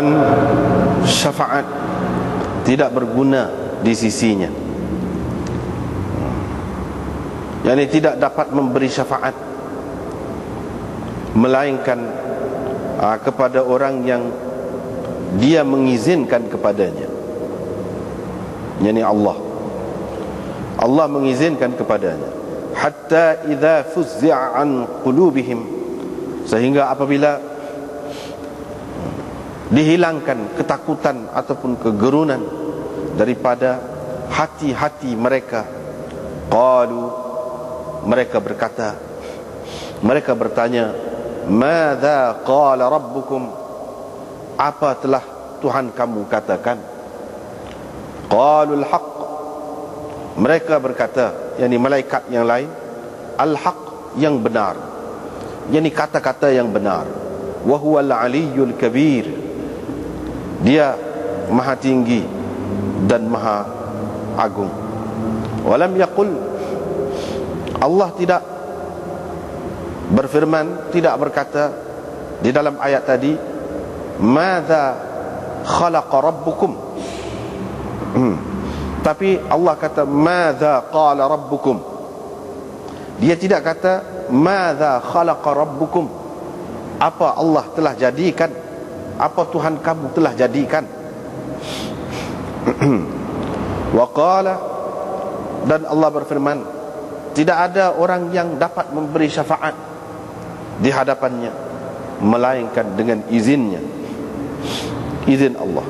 dan syafaat tidak berguna di sisinya, yakni tidak dapat memberi syafaat melainkan kepada orang yang dia mengizinkan kepadanya, yakni Allah mengizinkan kepadanya. Hatta idza fuzzi'a an qulubihim, sehingga apabila dihilangkan ketakutan ataupun kegerunan daripada hati-hati mereka, qalu, mereka berkata, mereka bertanya, madza qala rabbukum, apa telah Tuhan kamu katakan? Qalul haqq, mereka berkata, yakni malaikat yang lain, al-haq, yang benar, yakni kata-kata yang benar. Wa huwal aliyyul kabir, dia maha tinggi dan maha agung. Walam yaqul, Allah tidak berfirman, tidak berkata di dalam ayat tadi, madza khalaqa rabbukum, tapi Allah kata madza qala rabbukum. Dia tidak kata madza khalaqa rabbukum, apa Allah telah jadikan, apa Tuhan kamu telah jadikan. Wa qala, dan Allah berfirman, tidak ada orang yang dapat memberi syafaat di hadapannya melainkan dengan izinnya, izin Allah.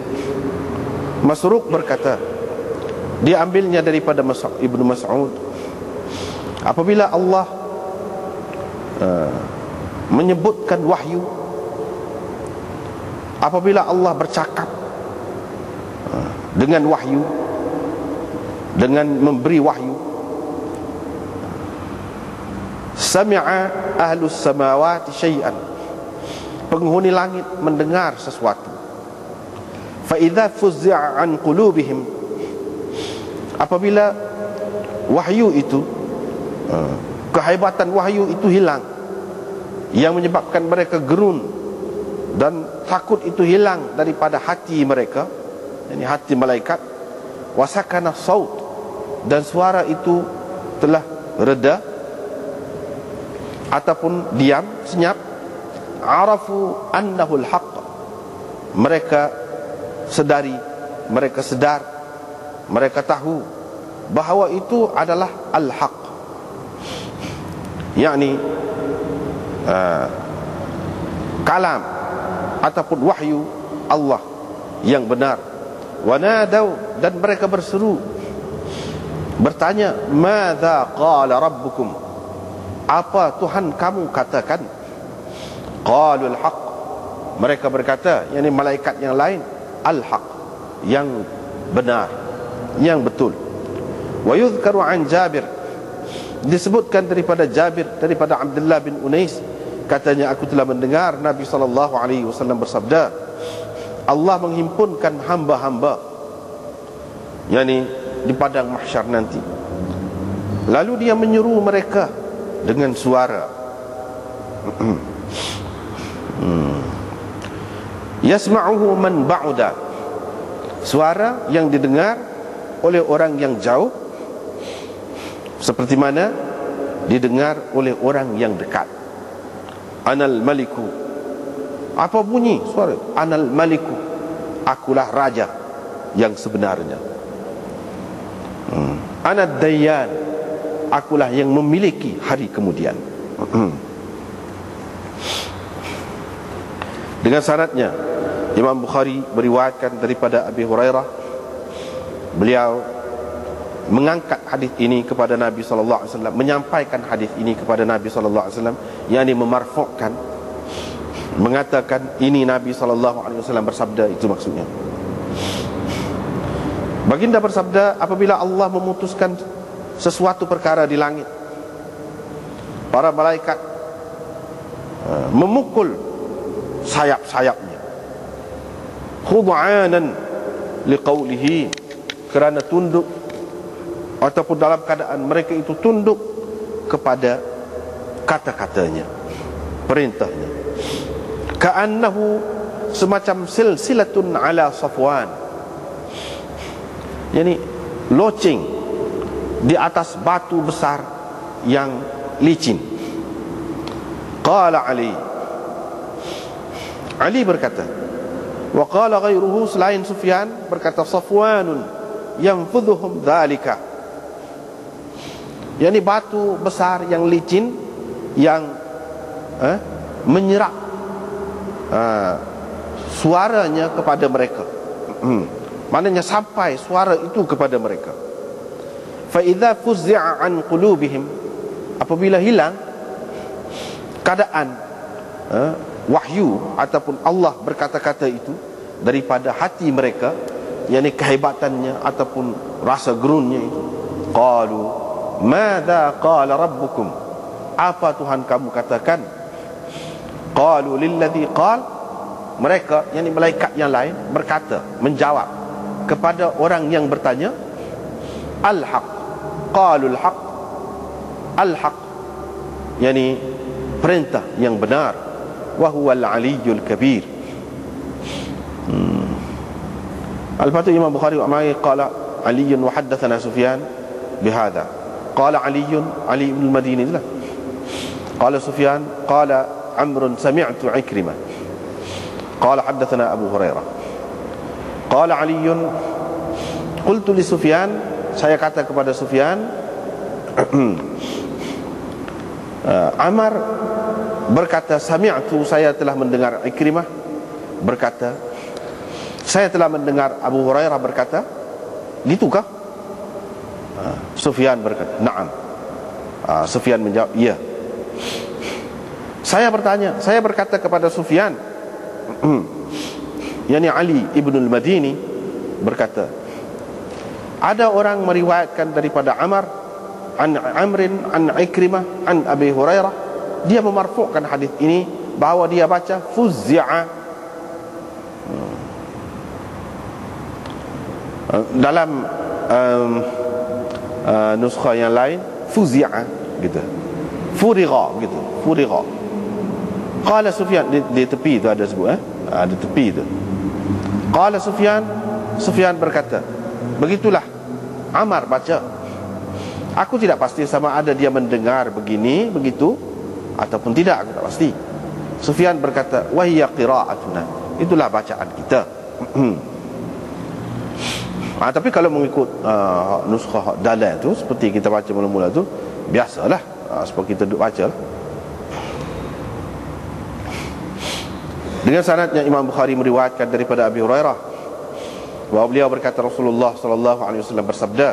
Masruq berkata, diambilnya daripada Ibnu Mas'ud, apabila Allah menyebutkan wahyu, apabila Allah bercakap dengan wahyu, dengan memberi wahyu, sami'a ahlus samawati syai'an, penghuni langit mendengar sesuatu. Fa idza fuzzi'a an qulubihim, apabila wahyu itu, kehebatan wahyu itu hilang, yang menyebabkan mereka gerun dan takut itu hilang daripada hati mereka, yakni hati malaikat. Wasakana saut, dan suara itu telah reda ataupun diam, senyap. Arafu annahu al-haq, mereka sedari, mereka sedar, mereka tahu bahawa itu adalah al-haq, yakni kalam ataupun wahyu Allah yang benar. Wanadau, dan mereka berseru, bertanya, madza qala rabbukum, apa Tuhan kamu katakan? Qalul haq, mereka berkata, yakni malaikat yang lain, al-haq, yang benar, yang betul. Wa yuzkaru an Jabir, disebutkan daripada Jabir, daripada Abdullah bin Unais, katanya, aku telah mendengar Nabi SAW bersabda, Allah menghimpunkan hamba-hamba, yakni di padang mahsyar nanti, lalu dia menyeru mereka dengan suara yasma'uhu man ba'uda, suara yang didengar oleh orang yang jauh, seperti mana didengar oleh orang yang dekat. Anal maliku, apa bunyi suara? Anal maliku, akulah raja yang sebenarnya. Anad dayyan, akulah yang memiliki hari kemudian. Dengan syaratnya, Imam Bukhari beriwayatkan daripada Abi Hurairah, beliau mengangkat hadis ini kepada Nabi sallallahu alaihi wasallam, menyampaikan hadis ini kepada Nabi sallallahu alaihi wasallam, yakni memarfu'kan, mengatakan ini Nabi sallallahu alaihi wasallam bersabda, itu maksudnya. Baginda bersabda, apabila Allah memutuskan sesuatu perkara di langit, para malaikat memukul sayap-sayapnya, khud'anan liqaulihi, kerana tunduk ataupun dalam keadaan mereka itu tunduk kepada kata-katanya, perintahnya. Ka'annahu, semacam silsilatun ala Safwan, yani loceng di atas batu besar yang licin. Qala Ali berkata, wa qala ghairuhu, selain Sufyan berkata, Safwanun yanfudhuhum dhalika, yani batu besar yang licin yang menyerap suaranya kepada mereka. Maknanya sampai suara itu kepada mereka. Fa idza fuzzi'a an qulubihim, apabila hilang keadaan wahyu ataupun Allah berkata-kata itu daripada hati mereka, yakni kehebatannya ataupun rasa gerunnya itu, qalu madza qala rabbukum, apa Tuhan kamu katakan? Qalu lilladzi qal, mereka, yakni malaikat yang lain berkata, menjawab kepada orang yang bertanya, al-haq, qalu al-haq, al-haq, yakni perintah yang benar, wa huwa al-aliyyul kabir. Al-Fatih Imam Bukhari wa Amai qala Ali wa haddathana Sufyan bihadha. Qala Ali ibn al-Madini lah. Qala Sufyan qala Amr sami'tu Ikrimah qala haddathana Abu Hurairah. Qala Ali qultu li Sufyan, saya kata kepada Sufyan, Amar berkata, sami'tu, saya telah mendengar Ikrimah berkata, saya telah mendengar Abu Hurairah berkata, gitukah? Sufyan berkata, na'am. Sufyan menjawab, ya. Saya bertanya, saya berkata kepada Sufyan, yani Ali ibn al-Madini berkata, ada orang meriwayatkan daripada Amrin an Ikrimah an Abi Hurairah, dia memarfu'kan hadis ini bahawa dia baca fuzzi'a. Dalam nuskha yang lain fuzzi'a gitu, furigha gitu, furigha. Qala Sufyan, di tepi itu ada sebut ada tepi itu. Qala Sufyan berkata, begitulah Amar baca. Aku tidak pasti sama ada dia mendengar begini begitu ataupun tidak, aku tak pasti. Sufyan berkata, wa hiya qira'atuna, itulah bacaan kita. Tapi kalau mengikut nuskha dalal tu, seperti kita baca mula-mula tu, biasalah, seperti kita duduk baca lah. Dengan sanadnya Imam Bukhari meriwayatkan daripada Abi Hurairah bahawa beliau berkata, Rasulullah sallallahu alaihi wasallam bersabda,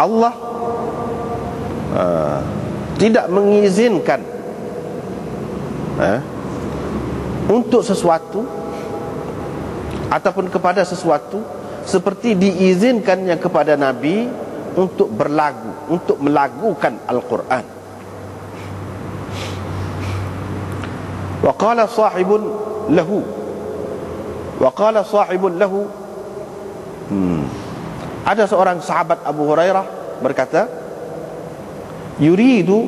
Allah tidak mengizinkan untuk sesuatu ataupun kepada sesuatu seperti diizinkannya kepada Nabi untuk berlagu, untuk melagukan Al-Quran. Wa qala sahibun lahu, ada seorang sahabat Abu Hurairah berkata, yuridu,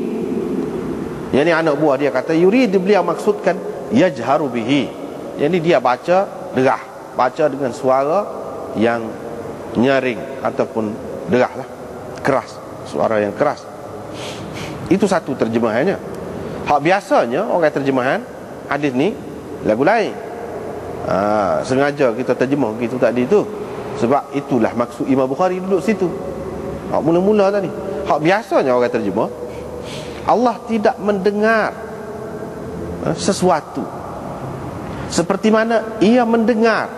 yani anak buah dia kata, yuridu, beliau maksudkan yajharu bihi, yani dia baca derah, baca dengan suara yang nyaring ataupun derah lah, keras, suara yang keras. Itu satu terjemahannya. Hak biasanya orang terjemahan hadis ni lagu lain. Sengaja kita terjemah gitu tadi tu, sebab itulah maksud Imam Bukhari duduk situ. Hak mula-mula tadi, hak biasanya orang terjemah, Allah tidak mendengar sesuatu seperti mana ia mendengar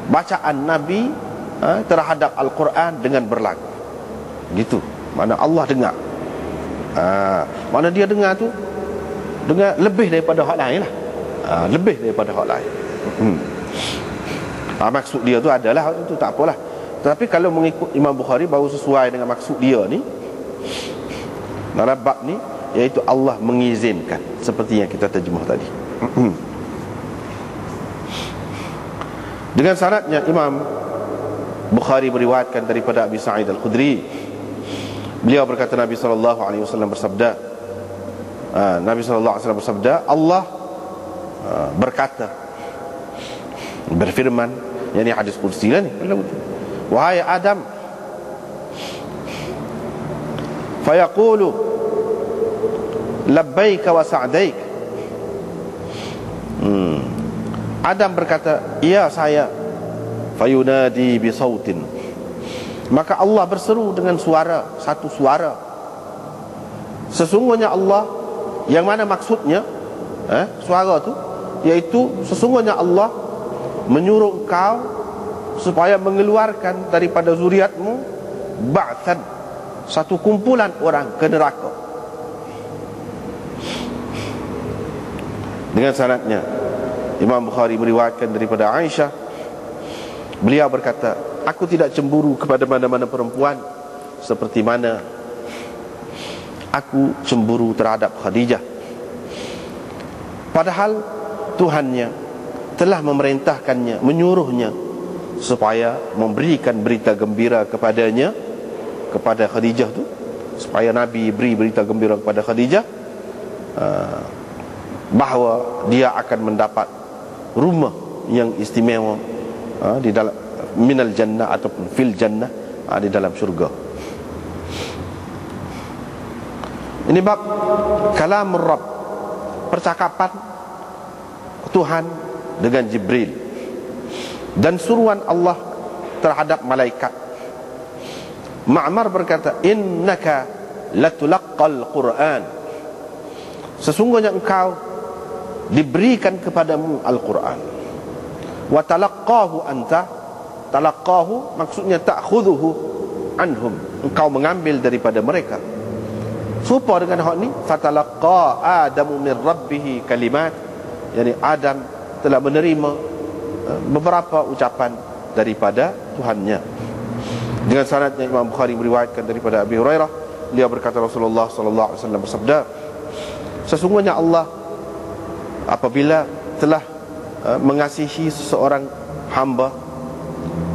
bacaan Nabi terhadap Al-Quran dengan berlagu. Gitu, mana Allah dengar. Mana dia dengar tu, dengar lebih daripada hak lain lah. Lebih daripada hak lain. Maksud dia tu adalah itu, tak apalah. Tapi kalau mengikut Imam Bukhari, baru sesuai dengan maksud dia ni dalam bab ni, iaitu Allah mengizinkan, seperti yang kita terjemah tadi. Dengan sanadnya Imam Bukhari meriwayatkan daripada Abi Sa'id Al-Khudri, beliau berkata, Nabi SAW bersabda, Nabi SAW bersabda, Allah berkata, berfirman, yang ini hadis qudsi lah ni, wahai Adam, fayaqulu labbaik wa sa'daik. Adam berkata, ya saya. Fayunadi bi sautin, maka Allah berseru dengan suara, satu suara. Sesungguhnya Allah, yang mana maksudnya suara tu, yaitu sesungguhnya Allah menyuruh engkau supaya mengeluarkan daripada zuriatmu ba'than, satu kumpulan orang ke neraka. Dengan sanadnya Imam Bukhari meriwayatkan daripada Aisyah, beliau berkata, aku tidak cemburu kepada mana-mana perempuan seperti mana aku cemburu terhadap Khadijah. Padahal Tuhannya telah memerintahkannya, menyuruhnya supaya memberikan berita gembira kepadanya, kepada Khadijah tu, supaya Nabi beri berita gembira kepada Khadijah bahawa dia akan mendapat rumah yang istimewa di dalam minal jannah ataupun fil jannah, di dalam syurga. Ini bab kalamur Rabb, percakapan Tuhan dengan Jibril, dan suruhan Allah terhadap malaikat. Ma'mar berkata, innaka latulaqqal Qur'an, sesungguhnya engkau diberikan kepadamu Al-Quran. Wa talaqqahu anta, talaqqahu maksudnya ta'khudhuhu anhum, engkau mengambil daripada mereka. Serupa dengan hak ni, fatalaqqa Adamu min rabbih kalimat, yakni Adam telah menerima beberapa ucapan daripada Tuhannya. Dengan sanadnya Imam Bukhari meriwayatkan daripada Abi Hurairah, beliau berkata, Rasulullah sallallahu alaihi wasallam bersabda, sesungguhnya Allah apabila telah mengasihi seseorang hamba,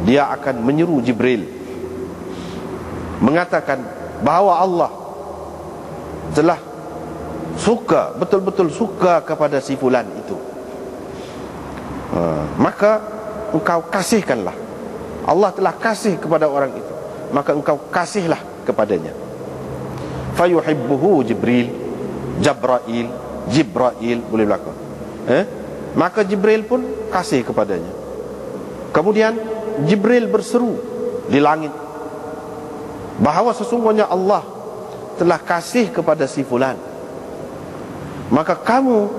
dia akan menyeru Jibril, mengatakan bahawa Allah telah suka, betul-betul suka kepada si fulan itu, maka engkau kasihkanlah. Allah telah kasih kepada orang itu, maka engkau kasihlah kepadanya. Fayuhibbuhu Jibril, Jibrail boleh berlaku, maka Jibril pun kasih kepadanya. Kemudian Jibril berseru di langit bahawa sesungguhnya Allah telah kasih kepada si fulan, maka kamu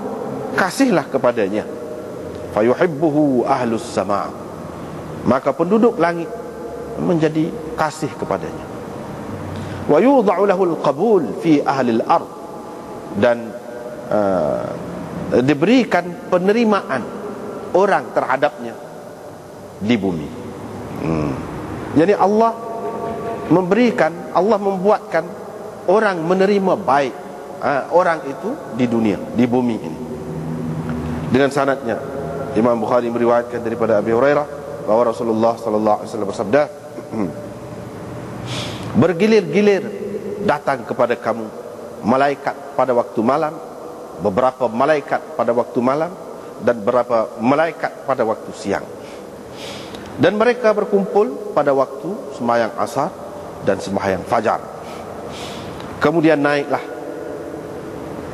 kasihlah kepadanya. Fayuhibbuhu ahlus sama', maka penduduk langit menjadi kasih kepadanya. Wa yudha'u lahul qabul fi ahli al-ard, dan diberikan penerimaan orang terhadapnya di bumi. Jadi Allah memberikan, Allah membuatkan orang menerima baik orang itu di dunia, di bumi ini. Dengan sanadnya Imam Bukhari meriwayatkan daripada Abi Hurairah bahawa Rasulullah sallallahu alaihi wasallam bersabda, bergilir-gilir datang kepada kamu malaikat pada waktu malam, beberapa malaikat pada waktu malam, dan beberapa malaikat pada waktu siang. Dan mereka berkumpul pada waktu sembahyang asar dan sembahyang fajar. Kemudian naiklah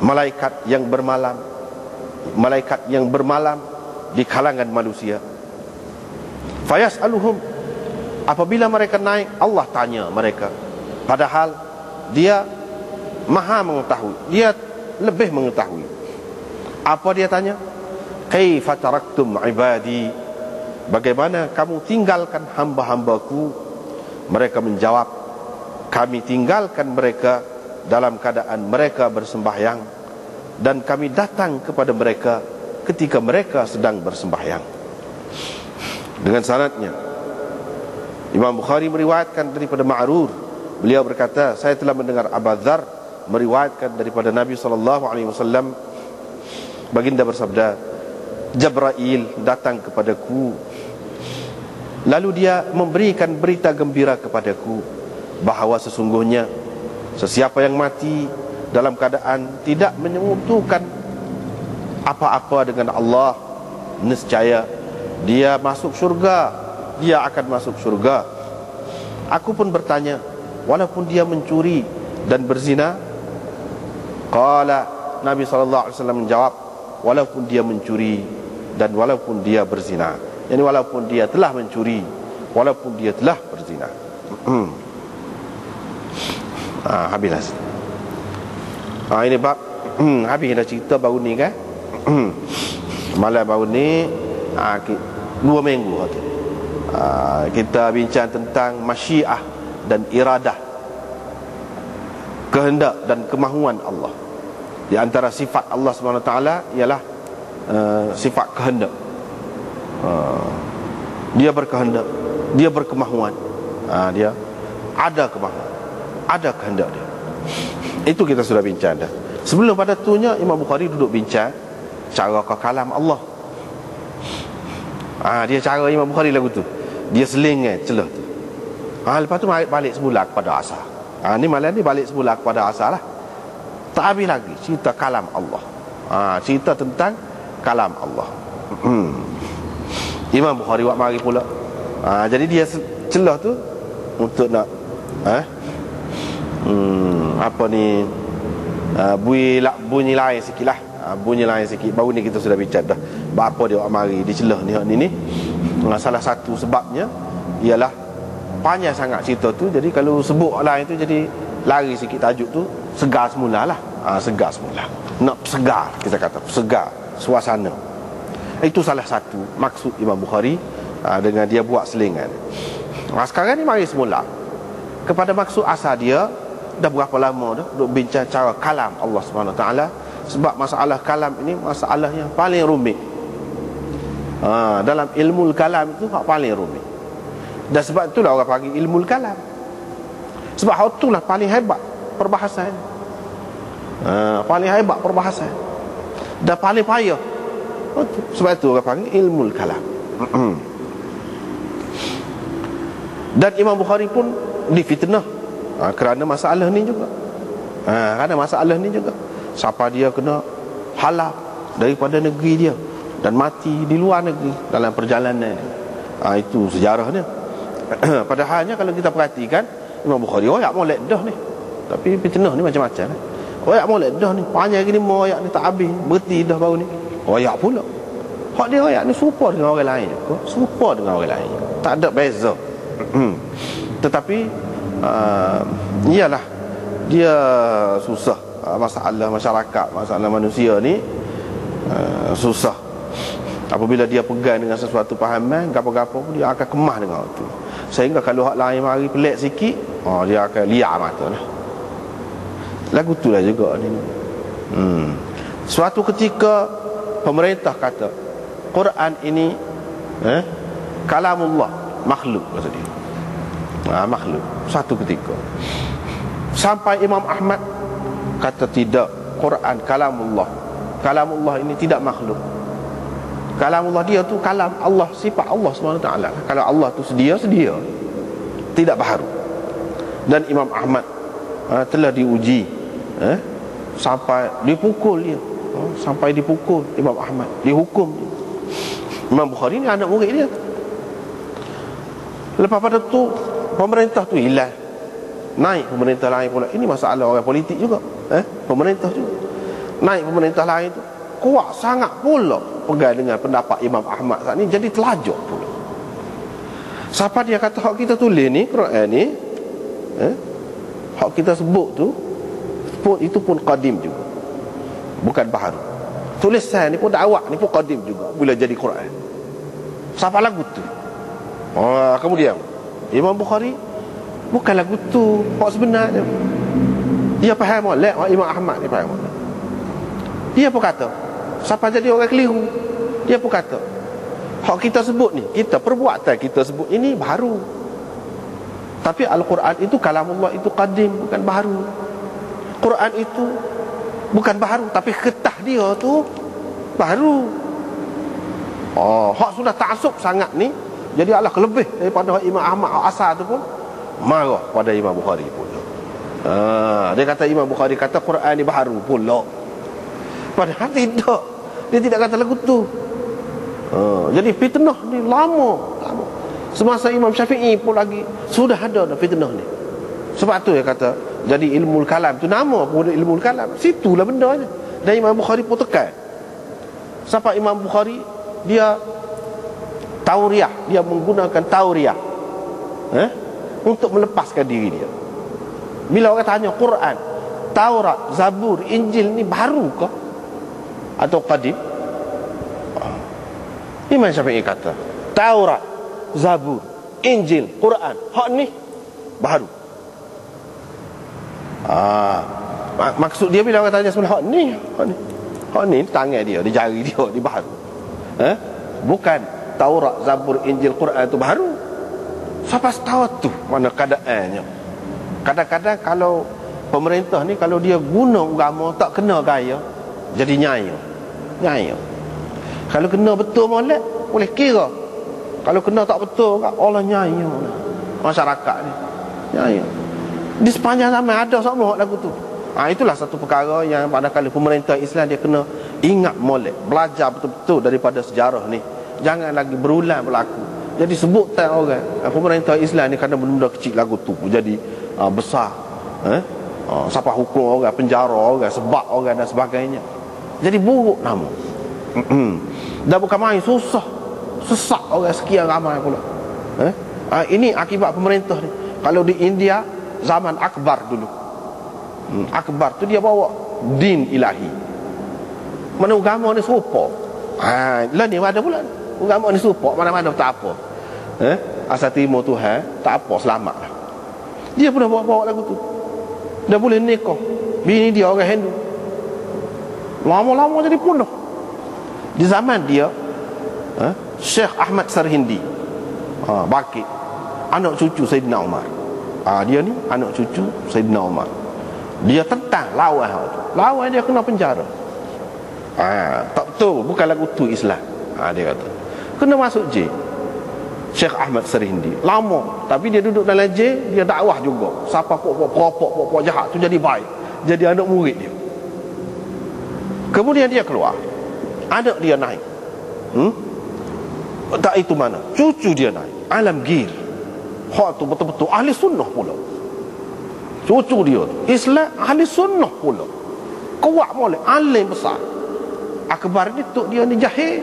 malaikat yang bermalam, malaikat yang bermalam di kalangan manusia. Fayas'aluhum, apabila mereka naik, Allah tanya mereka, padahal dia maha mengetahui, dia lebih mengetahui. Apa dia tanya? Kaifa taraktum ibadi, bagaimana kamu tinggalkan hamba-hambaku? Mereka menjawab, kami tinggalkan mereka dalam keadaan mereka bersembahyang, dan kami datang kepada mereka ketika mereka sedang bersembahyang. Dengan sanadnya Imam Bukhari meriwayatkan daripada Ma'rur, beliau berkata, saya telah mendengar Abu Dzar meriwayatkan daripada Nabi SAW, baginda bersabda, Jibril datang kepadaku, lalu dia memberikan berita gembira kepadaku bahawa sesungguhnya sesiapa yang mati dalam keadaan tidak menyekutukan apa-apa dengan Allah, nescaya dia masuk syurga, dia akan masuk syurga. Aku pun bertanya, walaupun dia mencuri dan berzina? Qala, Nabi SAW menjawab, walaupun dia mencuri dan walaupun dia berzina. Yani walaupun dia telah mencuri, walaupun dia telah berzina. Habislah. Ini bab habis dah cerita baru ni kan. Malam baru ni 2 minggu kita bincang tentang masyiah dan iradah, kehendak dan kemahuan Allah. Di antara sifat Allah SWT ialah sifat kehendak. Dia berkehendak, dia berkemahuan, dia ada kemahuan, ada kehendak dia. Itu kita sudah bincang dah. Sebelum pada tunya Imam Bukhari duduk bincang cara ke kalam Allah. Dia cara Imam Bukhari lagu tu, dia selingan celah tu. Lepas tu balik semula kepada asal. Ni malam ni balik semula kepada asal lah. Tak habis lagi cerita kalam Allah. Cerita tentang kalam Allah. Imam Bukhari buat mari pula. Jadi dia celah tu untuk nak apa ni, bunyi lain sikit lah. Bunyi lain sikit. Baru ni kita sudah bincang dah apa dia buat mari di celah ni. Salah satu sebabnya ialah panjang sangat cerita tu. Jadi kalau sebut lain tu jadi lari sikit tajuk tu, segar semula lah. Segar semula, nak segar, kita kata segar suasana. Itu salah satu maksud Imam Bukhari dengan dia buat selingan. Sekarang ni mari semula kepada maksud asal dia. Dah berapa lama dah duk bincang cara kalam Allah SWT. Sebab masalah kalam ini masalah yang paling rumit. Dalam ilmu kalam itu hak paling rumit. Dan sebab itulah orang panggil ilmu kalam. Sebab hak itulah paling hebat perbahasan. Paling hebat perbahasan dan paling payah. Sebab itu orang panggil ilmu kalam. Dan Imam Bukhari pun difitnah kerana masalah ni juga. Kerana masalah ni juga, siapa dia kena halal daripada negeri dia dan mati di luar negeri dalam perjalanan. Itu sejarahnya. Padahalnya kalau kita perhatikan Imam Bukhari royak molek dah ni. Tapi fitnah ni macam-macam. Royak molek dah ni, panjang gini royak ni tak habis, berhenti dah baru ni. Royak pula. Hak dia royak ni serupa dengan orang lain juga. Serupa dengan orang lain. Tak ada beza. Tetapi iyalah dia susah. Masalah masyarakat, masalah manusia ni susah. Apabila dia pegang dengan sesuatu pahaman, gapo-gapo dia akan kemah dengan itu. Sehingga kalau hak lain mari pelik sikit, dia akan liar mata lah. Lagu tu lah juga ni. Suatu ketika pemerintah kata Quran ini kalamullah, makhluk maksud dia. Makhluk. Suatu ketika sampai Imam Ahmad kata tidak, Quran kalamullah. Kalamullah ini tidak makhluk. Kalamullah dia tu kalam Allah, sifat Allah SWT. Kalau Allah tu sedia, tidak baharu. Dan Imam Ahmad telah diuji sampai dipukul dia. Sampai dipukul Imam Ahmad, dihukum dia. Imam Bukhari ni anak murid dia. Lepas pada tu pemerintah tu hilang, naik pemerintah lain pula. Ini masalah orang politik juga. Pemerintah juga naik, pemerintah lain tu kuat sangat pula pegang dengan pendapat Imam Ahmad saat ni, jadi telajak pula. Siapa dia kata hak kita tulis ni Quran ni, hak kita sebut tu pun itu pun qadim juga, bukan baharu. Tulisan ni pun dakwah ni pun qadim juga bila jadi Quran. Siapa lagu tu? Kemudian Imam Bukhari bukan lagu tu hak sebenarnya. Dia faham molek, Imam Ahmad ni faham molek. Dia pun kata siapa jadi orang keliru, dia pun kata hak kita sebut ni, kita perbuatan kita sebut ini baru. Tapi Al-Quran itu kalamullah, itu qadim, bukan baru. Quran itu bukan baru, tapi ketah dia tu baru. Hak sudah ta'assub sangat ni, jadi Allah lebih daripada Imam Ahmad asal tu pun marah pada Imam Bukhari pun. Dia kata Imam Bukhari kata Quran ni baharu pula. Padahal tidak. Dia tidak kata lagu tu. Jadi fitnah ni lama. Semasa Imam Syafi'i pun lagi sudah ada dah fitnah ni. Sebab tu dia kata jadi ilmu kalam tu, nama pun ilmu kalam. Situlah bendanya. Dan Imam Bukhari pun tekan. Sampai Imam Bukhari dia tauriah, dia menggunakan tauriah untuk melepaskan diri dia. Bila orang tanya Quran, Taurat, Zabur, Injil ni baru ke atau qadim? Imam Syafi'i kata Taurat, Zabur, Injil, Quran, hak ni baru. Maksud dia bila orang tanya sebenarnya hak ni tangan dia, di jari dia, di baru. Bukan Taurat, Zabur, Injil, Quran itu baru. Siapa tahu tu mana keadaannya. Kadang-kadang kalau pemerintah ni kalau dia guna agama tak kena gaya, jadi nyaya. Kalau kena betul molek boleh kira. Kalau kena tak betul Allah nyaya. Masyarakat ni nyaya. Di sepanjang zaman ada semua lagu tu. Itulah satu perkara yang manakala pemerintah Islam dia kena ingat molek, belajar betul-betul daripada sejarah ni. Jangan lagi berulang berlaku. Jadi sebutkan orang pemerintah Islam ni kadang benda-benda kecil lagu tu jadi besar. Siapa hukum orang, penjara orang, sebab orang dan sebagainya. Jadi buruk nama. Dan bukan main, susah, sesak orang sekian ramai pula. Ini akibat pemerintah ni. Kalau di India zaman Akbar dulu, Akbar tu dia bawa din ilahi. Mana agama ni serupa. Lah ni ada pula agama ni serupa, mana-mana tak apa. Asal terima Tuhan, tak apa, selamat. Dia pun dah bawa lagu tu. Dah boleh nikah bini dia orang Hindu. Lama-lama jadi punah. Di zaman dia Syekh Ahmad Sarhindi Baqi, anak cucu Sayyidina Umar. Dia ni anak cucu Sayyidina Umar. Dia tentang lawan dia kena penjara. Tak betul, bukan lagu tu Islam. Dia kata kena masuk jail. Syekh Ahmad Sarhindi lama, tapi dia duduk dalam jail, dia dakwah juga. Siapa pokok jahat tu jadi baik, jadi anak murid dia. Kemudian dia keluar, anak dia naik. Tak itu mana, cucu dia naik, Alamgir. Hak tu betul-betul ahli sunnah pula. Cucu dia Islam, ahli sunnah pula, kuat molek, alim besar. Akbar ni tok dia ni jahil,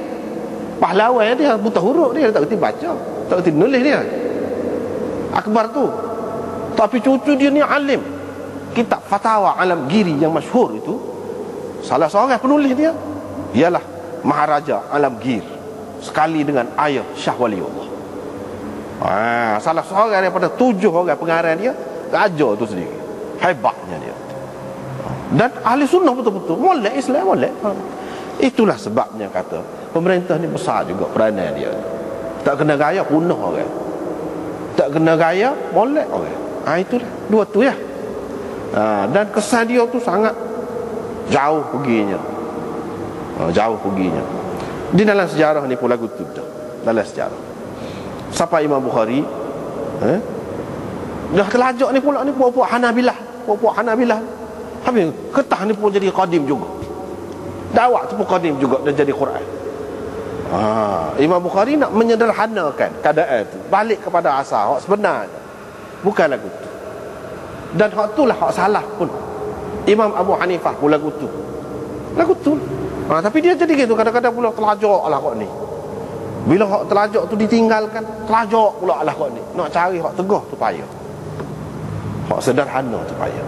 pahlawan dia buta huruf, dia tak kerti baca, tak kerti nulis dia, Akbar tu. Tapi cucu dia ni alim. Kitab Fatwa Alamgiri yang masyhur itu, salah seorang penulis dia ialah Maharaja Alamgir, sekali dengan ayah Shah Waliullah. Salah seorang daripada 7 orang pengarang dia, raja tu sendiri. Hebatnya dia. Dan ahli sunnah betul-betul, molek Islam, molek. Itulah sebabnya kata pemerintah ni besar juga peranan dia. Tak kena gaya punah orang, tak kena gaya molek orang. Itulah dua tu ya. Dan kesan dia tu sangat jauh perginya. Jauh perginya. Di dalam sejarah ni pun lagu tu dah. Dalam sejarah sampai Imam Bukhari dah telajak ni pula ni puak-puak Hanabilah. Habis ketah ni pun jadi qadim juga. Dakwah tu pun qadim juga dan jadi Quran. Imam Bukhari nak menyederhanakan keadaan tu, balik kepada asal hak sebenarnya, bukan lagu tu. Dan hak tu lah hak salah pun Imam Abu Hanifah pun lagu tu. Tapi dia jadi gitu, kadang-kadang pula telajak lah hak ni. Bila hak telajak tu ditinggalkan, telajak pula lah hak ni. Nak cari hak tegah tu payah, hak sederhana tu payah.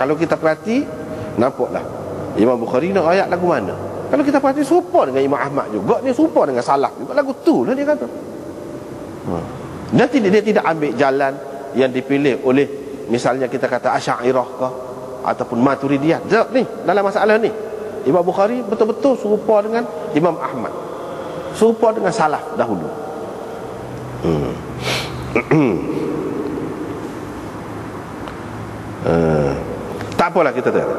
Kalau kita perhati, nampaklah Imam Bukhari nak ayat lagu mana. Kalau kita perhati serupa dengan Imam Ahmad juga, dia serupa dengan Salaf juga, lagu tu lah dia kata. Dan dia tidak ambil jalan yang dipilih oleh, misalnya kita kata Asy'ariyah ke ataupun Maturidiyah. Ni dalam masalah ni Imam Bukhari betul-betul serupa dengan Imam Ahmad, serupa dengan Salaf dahulu. Tak apalah kita tahu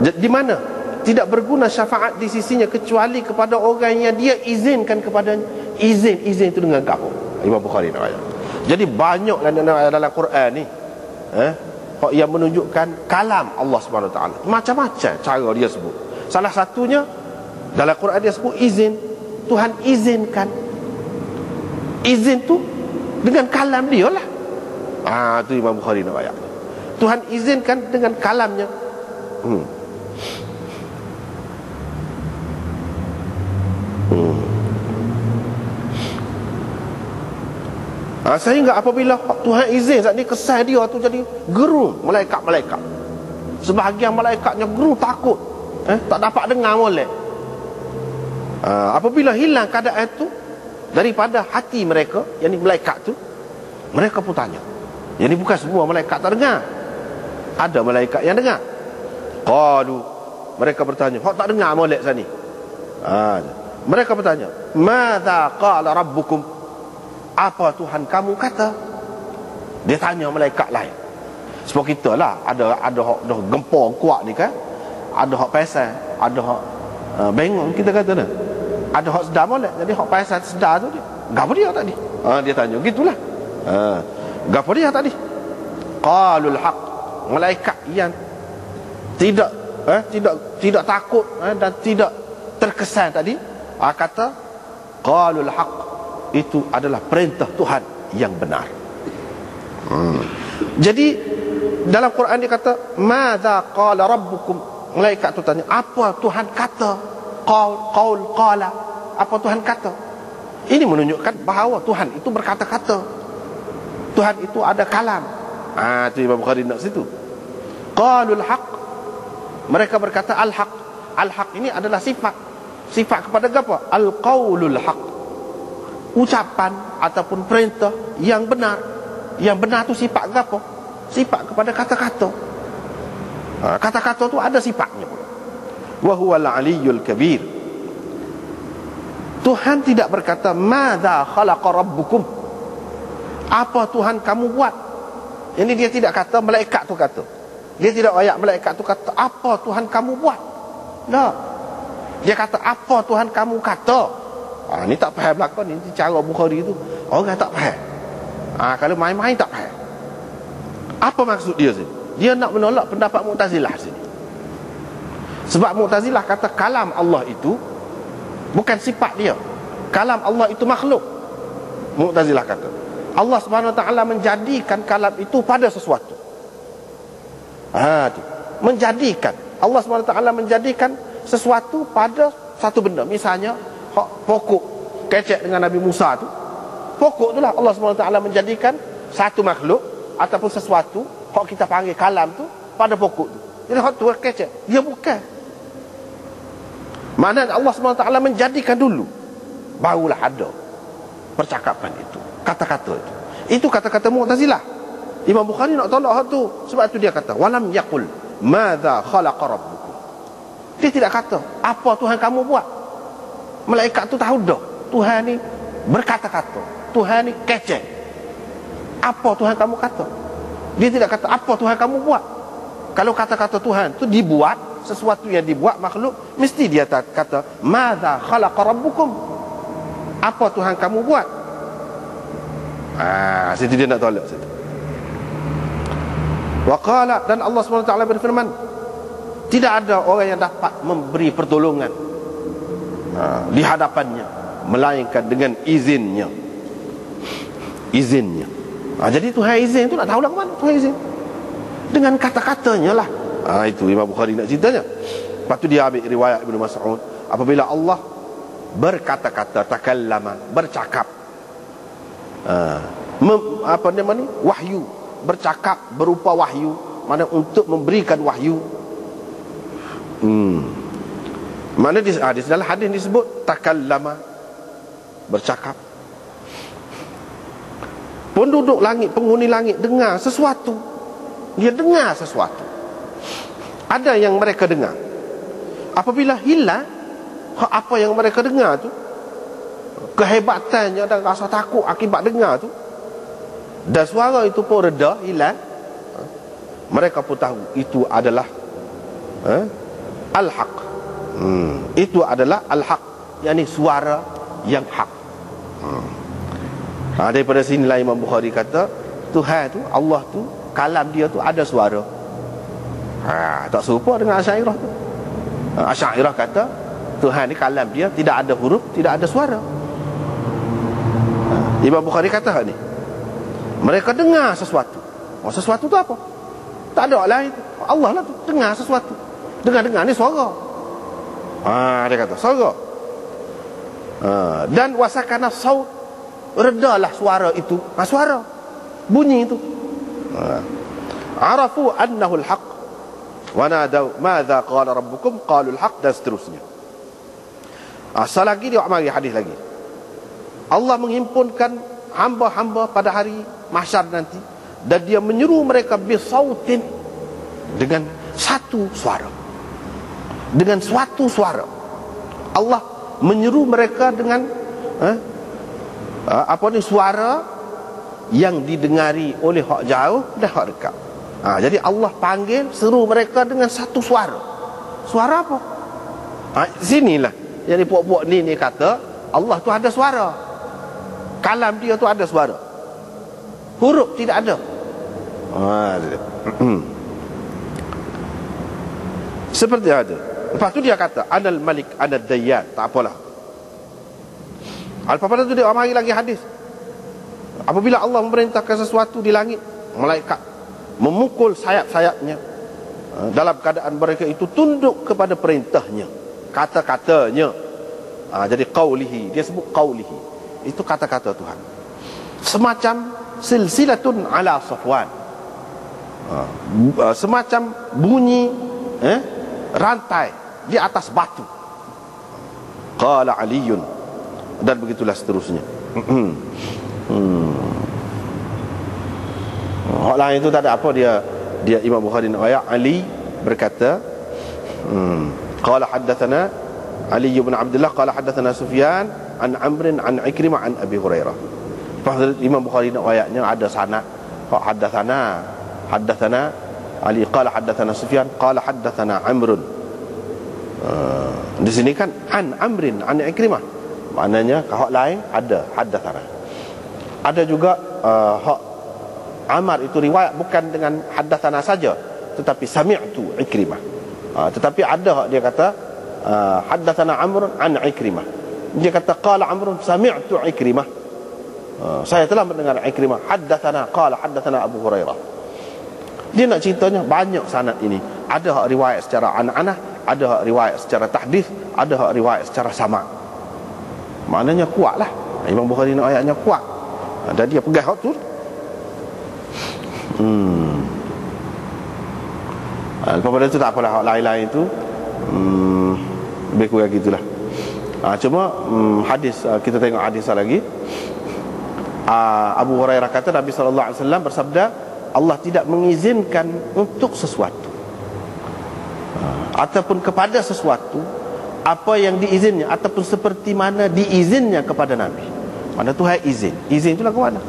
di mana tidak berguna syafaat di sisinya kecuali kepada orang yang dia izinkan kepadanya. Izin itu dengan kamu Imam Bukhari nak ayat. Jadi banyaklah dalam Quran ni hak yang menunjukkan kalam Allah Subhanahu Wa Taala. Macam-macam cara dia sebut. Salah satunya dalam Quran dia sebut izin. Tuhan izinkan. Izin tu dengan kalam dia lah. Tu Imam Bukhari nak ayat. Tuhan izinkan dengan kalamnya. Sehingga apabila Tuhan izin saat ni, kesan dia tu jadi gerung malaikat-malaikat. Sebahagian malaikatnya gerung takut, tak dapat dengar molek. Apabila hilang keadaan itu daripada hati mereka, yang ni malaikat tu, mereka pun tanya. Yang ni bukan semua malaikat tak dengar, ada malaikat yang dengar. Qalu, mereka bertanya, hak tak dengar molek sini. Mereka bertanya, madza qala rabbukum, apa Tuhan kamu kata? Dia tanya malaikat lain. Sebab kita lah ada hak dah gempar kuat ni kan, ada hak pasal, ada hak bengong kita kata dah. Ada hak sedar molek. Jadi hak pasal sedar tu dia, gapo dia tadi? Dia tanya gitulah. Gapo dia tadi? Qalul haq, malaikat yang tidak takut dan tidak terkesan tadi kata qalul haq, itu adalah perintah Tuhan yang benar. Jadi dalam Quran dia kata madza qala rabbukum, malaikat tu tanya apa Tuhan kata. Qaul qala, apa Tuhan kata. Ini menunjukkan bahawa Tuhan itu berkata-kata, Tuhan itu ada kalam. Tu Imam Bukhari nak situ. Qalul haq, mereka berkata al-haq. Al-haq ini adalah sifat kepada apa? Al-qaulul haq, ucapan ataupun perintah yang benar. Yang benar tu sifat apa? Sifat kepada kata-kata. Kata-kata tu ada sifatnya. Wa huwal aliyyul kabir. Tuhan tidak berkata madza khalaqa rabbukum, apa Tuhan kamu buat. Ini dia tidak kata, malaikat tu kata. Dia tidak ayat malaikat tu kata apa Tuhan kamu buat. Tak. Dia kata apa Tuhan kamu kata. Ni tak faham belakang ni cara Bukhari tu. Orang tak faham. Kalau main-main tak faham. Apa maksud dia sini? Dia nak menolak pendapat Mu'tazilah sini. Sebab Mu'tazilah kata kalam Allah itu bukan sifat dia. Kalam Allah itu makhluk. Mu'tazilah kata Allah Subhanahu Wa Taala menjadikan kalam itu pada sesuatu. Menjadikan Allah Subhanahu Wa Taala menjadikan sesuatu pada satu benda. Misalnya pokok kecek dengan Nabi Musa tu, pokok itulah Allah Subhanahu Wa Taala menjadikan satu makhluk ataupun sesuatu hak kita panggil kalam tu pada pokok tu. Jadi hak tu kecek, dia bukan. Maknanya Allah Subhanahu Wa Taala menjadikan dulu, barulah ada percakapan itu, kata-kata itu. Itu kata-kata Mu'tazilah. Imam Bukhari nak tolak hak tu. Sebab tu dia kata walam yaqul madza khalaqa rabbukum. Dia tidak kata apa Tuhan kamu buat. Malaikat tu tahu dah Tuhan ni berkata-kata, Tuhan ni kecek. Apa Tuhan kamu kata. Dia tidak kata apa Tuhan kamu buat. Kalau kata-kata Tuhan tu dibuat, sesuatu yang dibuat makhluk, mesti dia kata madza khalaqa rabbukum, apa Tuhan kamu buat. Situ dia nak tolak situ. Wa qala, dan Allah SWT berfirman, tidak ada orang yang dapat memberi pertolongan di hadapannya melainkan dengan izinnya. Jadi Tuhan izin tu nak tahu lah ke mana Tuhan izin. Dengan kata-katanya lah. Itu Imam Bukhari nak ceritanya. Lepas tu dia ambil riwayat Ibn Mas'ud, apabila Allah berkata-kata, takallama, bercakap, apa namanya, wahyu, bercakap berupa wahyu, mana untuk memberikan wahyu. Mana di dalam hadis disebut takallama, bercakap. Penduduk langit, penghuni langit dengar sesuatu. Dia dengar sesuatu. Ada yang mereka dengar. Apabila hilang apa yang mereka dengar tu, kehebatannya dan rasa takut akibat dengar tu, dan suara itu pun reda, hilang, mereka pun tahu itu adalah al-haq. Itu adalah al-haq, yakni suara yang hak. Daripada sinilah Imam Bukhari kata Tuhan tu, Allah tu kalam dia tu ada suara. Tak serupa dengan Asy'ariyah tu. Asy'ariyah kata Tuhan ni kalam dia tidak ada huruf, tidak ada suara. Imam Bukhari kata ni, mereka dengar sesuatu. Sesuatu tu apa? Tak ada orang lain, Allah lah tu. Dengar sesuatu. Dengar ni suara. Dia kata suara. Dan wasakana saut, redalah suara itu. Suara bunyi itu. Arafu annahu al-haq wa nadaw madza qala rabbukum qalu al-haq, dan seterusnya. Asal lagi dia mari hadis lagi. Allah menghimpunkan hamba-hamba pada hari mahsyar nanti, dan dia menyeru mereka bisautin, dengan satu suara. Dengan suatu suara Allah menyeru mereka dengan suara yang didengari oleh hak jauh dan hak dekat. Jadi Allah panggil, seru mereka dengan satu suara. Suara apa? Sinilah jadi puak-puak ni kata Allah tu ada suara. Kalam dia tu ada suara. Huruf tidak ada. Seperti ada. Lepas tu dia kata Anal Malik Anad Dayyan. Tak apalah. Lepas tu dia mari lagi hadis. Apabila Allah memerintahkan sesuatu di langit, malaikat memukul sayap-sayapnya dalam keadaan mereka itu tunduk kepada perintahnya, kata-katanya. Jadi qaulihi, dia sebut qaulihi, itu kata-kata Tuhan. Semacam silsilatun ala Safwan, semacam bunyi rantai di atas batu. Qala Aliyun, dan begitulah seterusnya. Hak lain itu tak ada apa, dia Imam Bukhari nak ayat. Ali berkata qala haddatsana Ali bin Abdullah qala haddatsana Sufyan an Amr an Ikrimah an Abi Hurairah. Imam Bukhari nak ayatnya ada sanad. Haddatsana Ali qala haddatsana Sufyan qala haddatsana Amr. Di sini kan an Amrin an Ikrimah, maknanya hak lain ada haddatsana. Ada juga hak Amar itu riwayat bukan dengan haddatsana saja, tetapi sami'tu Ikrimah. Tetapi ada hak dia kata haddatsana Amr an Ikrimah. Dia kata qala Amr sami'tu Ikrimah. Saya telah mendengar Ikrimah. Haddatsana qala haddatsana Abu Hurairah. Dia nak ceritanya banyak sanad ini. Ada hak riwayat secara an-anah, ada hak riwayat secara tahdits, ada hak riwayat secara sama'. Maknanya kuatlah. Imam Bukhari nak ayatnya kuat. Dan dia pegang hak tu. Lepas pada itu tak apalah, hak lain-lain itu lebih kurang gitulah. Cuma hadis, kita tengok hadis lagi. Abu Hurairah kata Nabi SAW bersabda, Allah tidak mengizinkan untuk sesuatu ataupun kepada sesuatu apa yang diizinnya, ataupun seperti mana diizinnya kepada Nabi. Mana Tuhan izin itulah ke mana?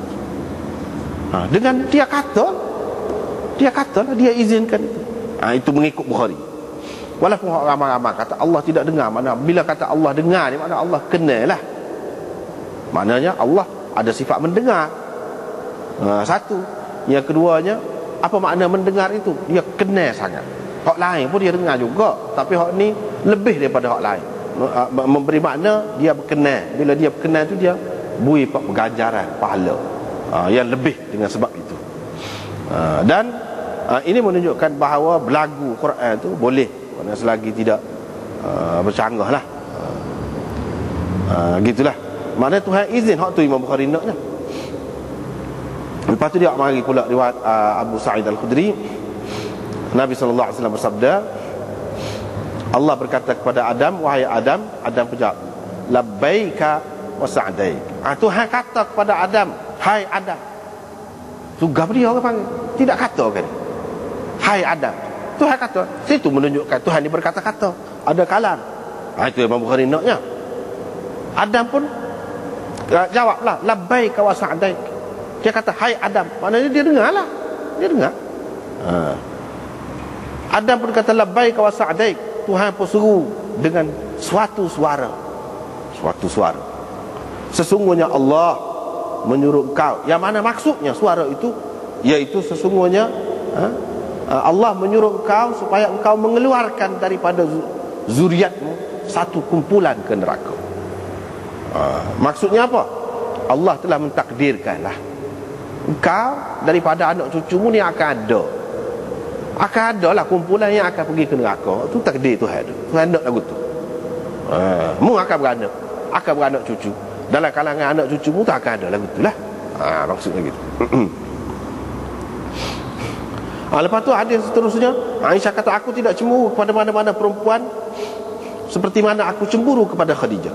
Dengan dia katalah dia izinkan itu. Itu mengikut Bukhari. Walaupun orang ramai-ramai kata Allah tidak dengar, mana bila kata Allah dengar ni makna Allah kenal lah. Maknanya Allah ada sifat mendengar. Satu. Yang keduanya, apa makna mendengar itu? Dia kenal sangat. Hak lain pun dia dengar juga, tapi hak ni lebih daripada hak lain. Memberi makna dia berkenan. Bila dia berkenan tu dia bui ganjaran pahala yang lebih dengan sebab itu. Dan ini menunjukkan bahawa berlagu Quran tu boleh, maknanya selagi tidak bercanggah lah. Gitulah. Maknanya Tuhan izin hak tu Imam Bukhari naknya. Lepas tu dia mari pula riwayat Abu Sa'id Al-Khudri. Nabi SAW bersabda, Allah berkata kepada Adam, wahai Adam. Adam menjawab, labbaika wa sa'daik. Tuhan kata kepada Adam, hai Adam. Sugah dia orang panggil, tidak kata kan, hai Adam. Tuhan kata. Situ menunjukkan Tuhan ni berkata-kata, ada kalam. Itu Imam Bukhari naknya. Adam pun jawablah, labbaika wa sa'daik. Dia kata hai Adam, maknanya dia dengar lah. Dia dengar. Adam pun kata labbaika wa sa'daik. Tuhan pun seru dengan suatu suara. Suatu suara. Sesungguhnya Allah menyuruh engkau. Yang mana maksudnya suara itu Iaitu sesungguhnya Allah menyuruh engkau supaya engkau mengeluarkan daripada zuriatmu satu kumpulan ke neraka. Maksudnya apa? Allah telah mentakdirkanlah engkau daripada anak cucumu ni akan ada lah kumpulan yang akan pergi ke neraka. Itu takdir Tuhan tu. Tuhan nak lagu tu. Mu akan beranak cucu. Dalam kalangan anak cucumu tu akan ada lagu tu lah. Maksudnya gitu. Lepas tu hadis seterusnya, Aisyah kata, aku tidak cemburu kepada mana-mana perempuan seperti mana aku cemburu kepada Khadijah.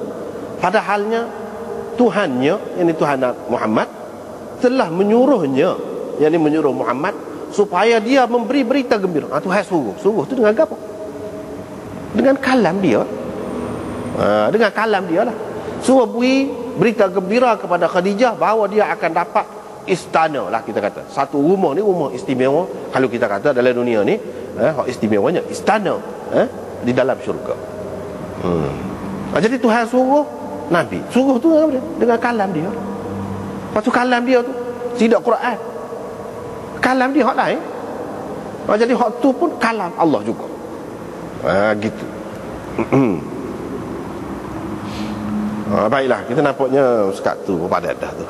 Padahalnya Tuhannya, yakni Tuhan Muhammad, telah menyuruhnya, yakni menyuruh Muhammad supaya dia memberi berita gembira. Tuhan suruh tu dengan apa? Dengan kalam dia. Dengan kalam dia lah. Suruh beri berita gembira kepada Khadijah bahawa dia akan dapat istana lah, kita kata. Satu rumah ni rumah istimewa. Kalau kita kata dalam dunia ni istimewanya istana di dalam syurga. Jadi Tuhan suruh Nabi, suruh tu dengan kalam dia. Lepas tu kalam dia tu tidak Quran, kalam dia hak lain. Jadi hak tu pun kalam Allah juga. Gitu. Baiklah, kita nampaknya sekat tu padat dah tu.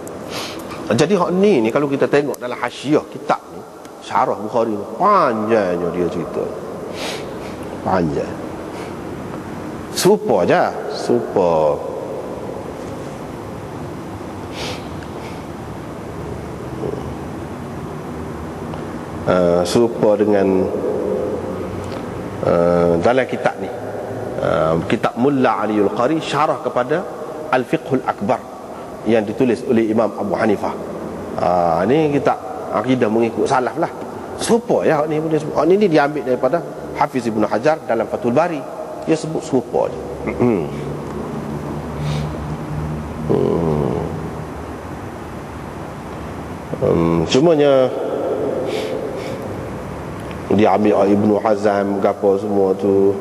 Jadi hak ni kalau kita tengok dalam hasyiah kitab ni, Syarah Bukhari ni, panjangnya dia cerita. Panjang. Serupa je, serupa. Serupa dengan dalam kitab ni, kitab Mulla Aliul Qari, syarah kepada Al-Fiqhul Akbar yang ditulis oleh Imam Abu Hanifah. Ni kitab akidah mengikut salaf lah. Serupa ya ni boleh sebut. Ni diambil daripada Hafiz Ibn Hajar dalam Fathul Bari. Dia sebut serupa je. Cumanya dia ambil Ibn Hazm gapo semua tu.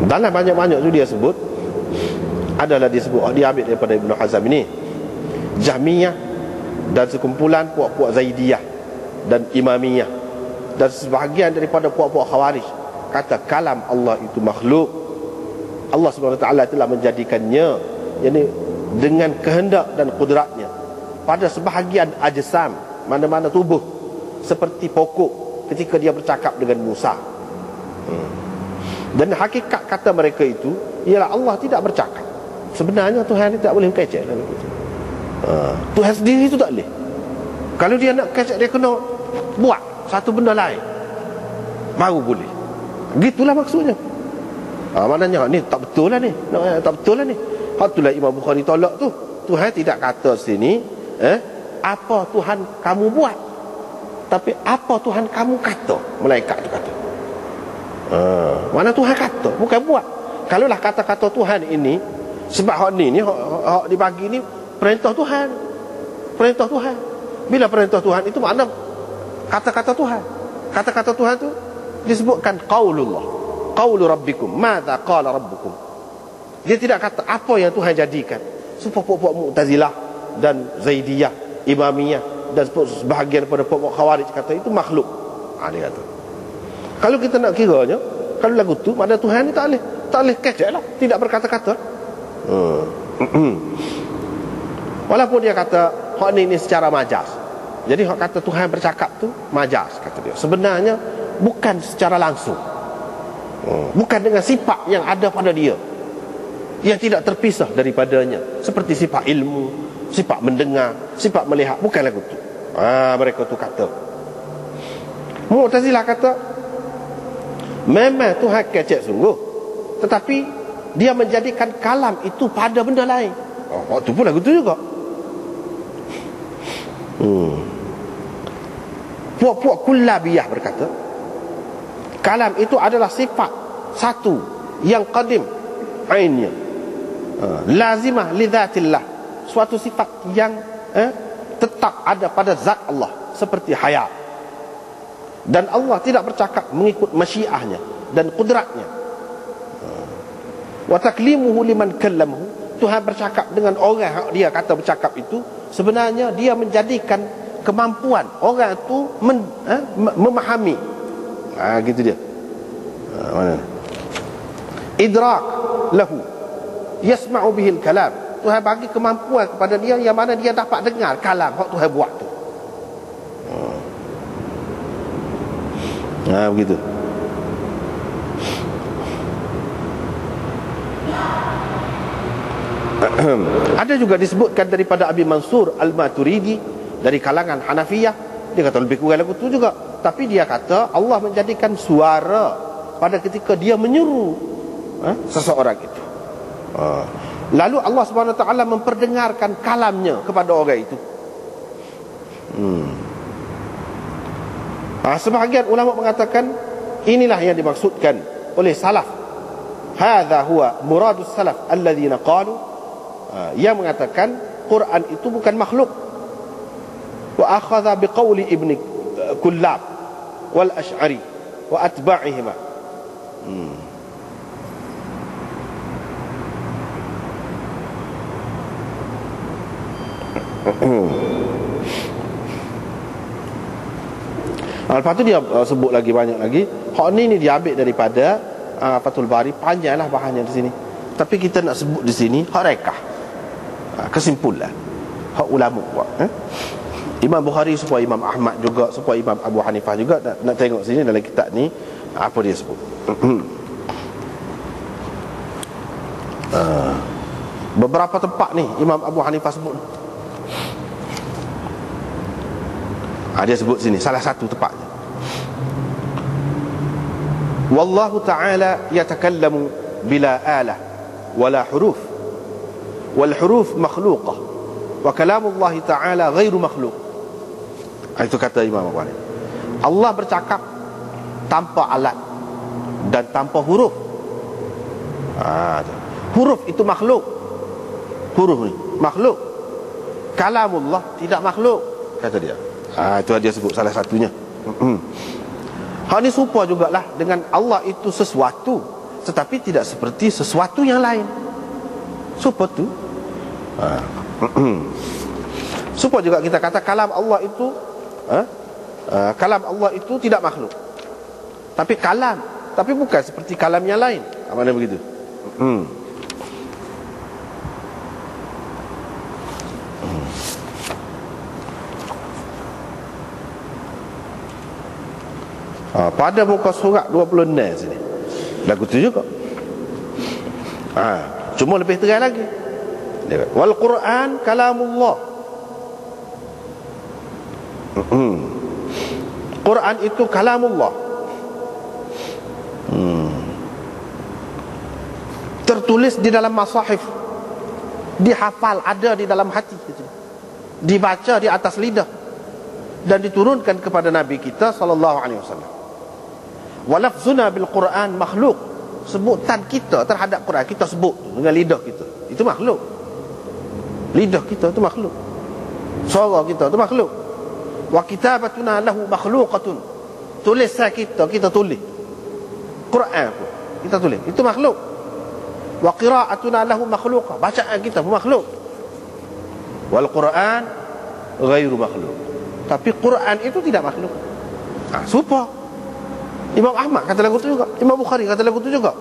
Dalam banyak-banyak tu dia sebut, adalah disebut dia ambil daripada Ibn Hazm ini, Jahmiyah dan sekumpulan puak-puak Zaidiyah dan Imamiyah dan sebahagian daripada puak-puak Khawarij kata kalam Allah itu makhluk. Allah SWT telah menjadikannya, yakni dengan kehendak dan kudratnya, pada sebahagian ajsam, mana-mana tubuh, seperti pokok ketika dia bercakap dengan Musa. Dan hakikat kata mereka itu ialah Allah tidak bercakap. Sebenarnya Tuhan tidak boleh kecek. Tuhan sendiri itu tak boleh. Kalau dia nak kecek, dia kena buat satu benda lain baru boleh. Gitulah maksudnya. Maknanya ni tak betul lah ni. Tak betul lah ni. Itulah Imam Bukhari tolak tu. Tuhan tidak kata sini apa Tuhan kamu buat, tapi apa Tuhan kamu kata. Malaikat tu kata. Mana Tuhan kata, bukan buat. Kalaulah kata-kata Tuhan ini, sebab hak ni hak dibagi ni perintah Tuhan. Perintah Tuhan. Bila perintah Tuhan itu makna kata-kata Tuhan. Kata-kata Tuhan tu disebutkan qaulullah. Qaulu rabbikum, madza qala rabbukum. Dia tidak kata apa yang Tuhan jadikan. Puak-puak Mu'tazilah dan Zaidiyah, Imamiyah dan sebahagian daripada puak-puak Khawarij kata itu makhluk. Dia kata. Kalau kita nak kiranya, kalau lagu tu makna Tuhan ni tak boleh kecek lah, tidak berkata-kata. Walaupun dia kata hak ni secara majaz. Jadi hak kata Tuhan bercakap tu majaz, kata dia. Sebenarnya bukan secara langsung. Bukan dengan sifat yang ada pada dia, yang tidak terpisah daripadanya, seperti sifat ilmu, sifat mendengar, sifat melihat. Bukan lagu tu. Mereka tu kata. Mu'tazilah kata memang Tuhan kecek sungguh, tetapi dia menjadikan kalam itu pada benda lain. Itu pun lagu tu juga. Puak-puak kullabiyah berkata kalam itu adalah sifat satu yang qadim ainnya, lazimah li dzatillah, suatu sifat yang tetap ada pada zat Allah, seperti hayat. Dan Allah tidak bercakap mengikut masyiahnya dan kudratnya. Wa taklimuhu liman kallamahu, Tuhan bercakap dengan orang dia kata bercakap itu sebenarnya dia menjadikan kemampuan orang itu memahami. Gitu dia. Mana? Idrak lahu yasma'u bihil kalam. Tuhan bagi kemampuan kepada dia yang mana dia dapat dengar kalam hak Tuhan buat tu. Begitu. Ada juga disebutkan daripada Abi Mansur Al-Maturidi dari kalangan Hanafiyah, dia kata lebih kurang lagu tu juga, tapi dia kata Allah menjadikan suara pada ketika dia menyeru seseorang itu. Lalu Allah Subhanahu Wa Taala memperdengarkan kalamnya kepada orang itu. Sebahagian ulama mengatakan inilah yang dimaksudkan oleh salaf. Hadza huwa muradus salaf alladzina qalu, yang mengatakan Quran itu bukan makhluk. Wa akhadha biqauli Ibn Kullab wal Ash'ari wa atba'ihima. Lepas tu dia sebut lagi banyak lagi. Hak ni dia ambil daripada Fathul Bari, panjanglah bahannya di sini. Tapi kita nak sebut di sini hak rekah. Kesimpulan hak ulama buat. Imam Bukhari supaya Imam Ahmad juga, supaya Imam Abu Hanifah juga nak tengok sini dalam kitab ni apa dia sebut. Beberapa tempat ni Imam Abu Hanifah sebut. Dia sebut sini salah satu tempatnya. Wallahu ta'ala yatakallamu bila alah wala huruf, wal huruf makhluqah wa kalamullah ta'ala ghairu makhluq. Itu kata Imam Abu Hanifah. Allah bercakap tanpa alat dan tanpa huruf. Huruf itu makhluk. Huruf ni makhluk. Kalamullah tidak makhluk, kata dia. Itu dia sebut salah satunya. Hal ni serupa jugalah dengan Allah itu sesuatu, tetapi tidak seperti sesuatu yang lain. Serupa tu. Serupa juga kita kata kalam Allah itu kalam Allah itu tidak makhluk. Tapi kalam, tapi bukan seperti kalam yang lain. Mana begitu? Pada muka surat 26 sini lagu tu juga. Cuma lebih tegas lagi. Wal Quran kalamullah. Quran itu kalamullah. Tertulis di dalam masahif, dihafal, ada di dalam hati, dibaca di atas lidah, dan diturunkan kepada Nabi kita sallallahu alaihi wasallam. Walafzuna bil Quran makhluk. Sebutan kita terhadap Quran kita sebut dengan lidah kita, itu makhluk. Lidah kita itu makhluk. Suara kita itu makhluk. Wa kitabatuna lahu makhluqatun. Tulisan kita tulis. Quran pun kita tulis, itu makhluk. Wa qira'atuna lahu makhluqah. Bacaan kita pun makhluk. Wal Quran ghairu makhluk. Tapi Quran itu tidak makhluk. Supa. Imam Ahmad kata lagu tu juga, Imam Bukhari kata lagu tu juga.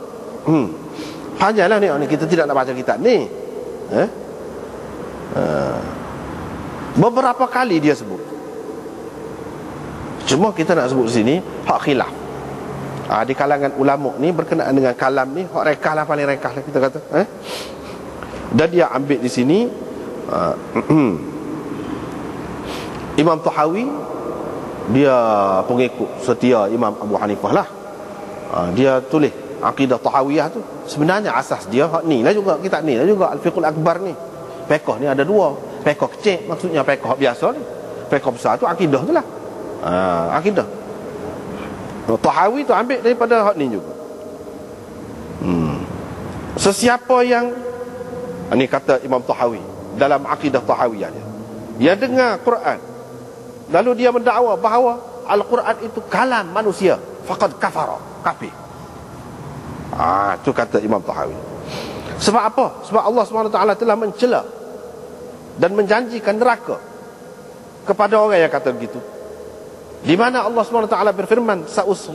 Panjanglah ni, kita tidak nak baca kitab ni. Beberapa kali dia sebut. Cuma kita nak sebut sini hak khilaf. Di kalangan ulama ni berkenaan dengan kalam ni hak rekah lah, paling rekah lah kita kata. Dan dia ambil di sini Imam Tahawi, dia pengikut setia Imam Abu Hanifah lah. Dia tulis Aqidah Tahawiyah tu. Sebenarnya asas dia hak ni lah juga, kitab ni lah juga, Al-Fiqhul Akbar ni. Fiqh ni ada dua. Fiqh kecil maksudnya fiqh biasa ni. Fiqh besar tu akidah tu lah. Akidah. Tahawi tu ambil daripada hak ni juga. Sesiapa yang ni kata Imam Tahawi dalam Aqidah Tahawiyah dia, yang dengar Quran lalu dia mendakwa bahawa Al-Quran itu kalam manusia, faqad kafara, kafir. Itu kata Imam Tahawi. Sebab apa? Sebab Allah SWT telah mencela dan menjanjikan neraka kepada orang yang kata begitu. Di mana Allah SWT berfirman,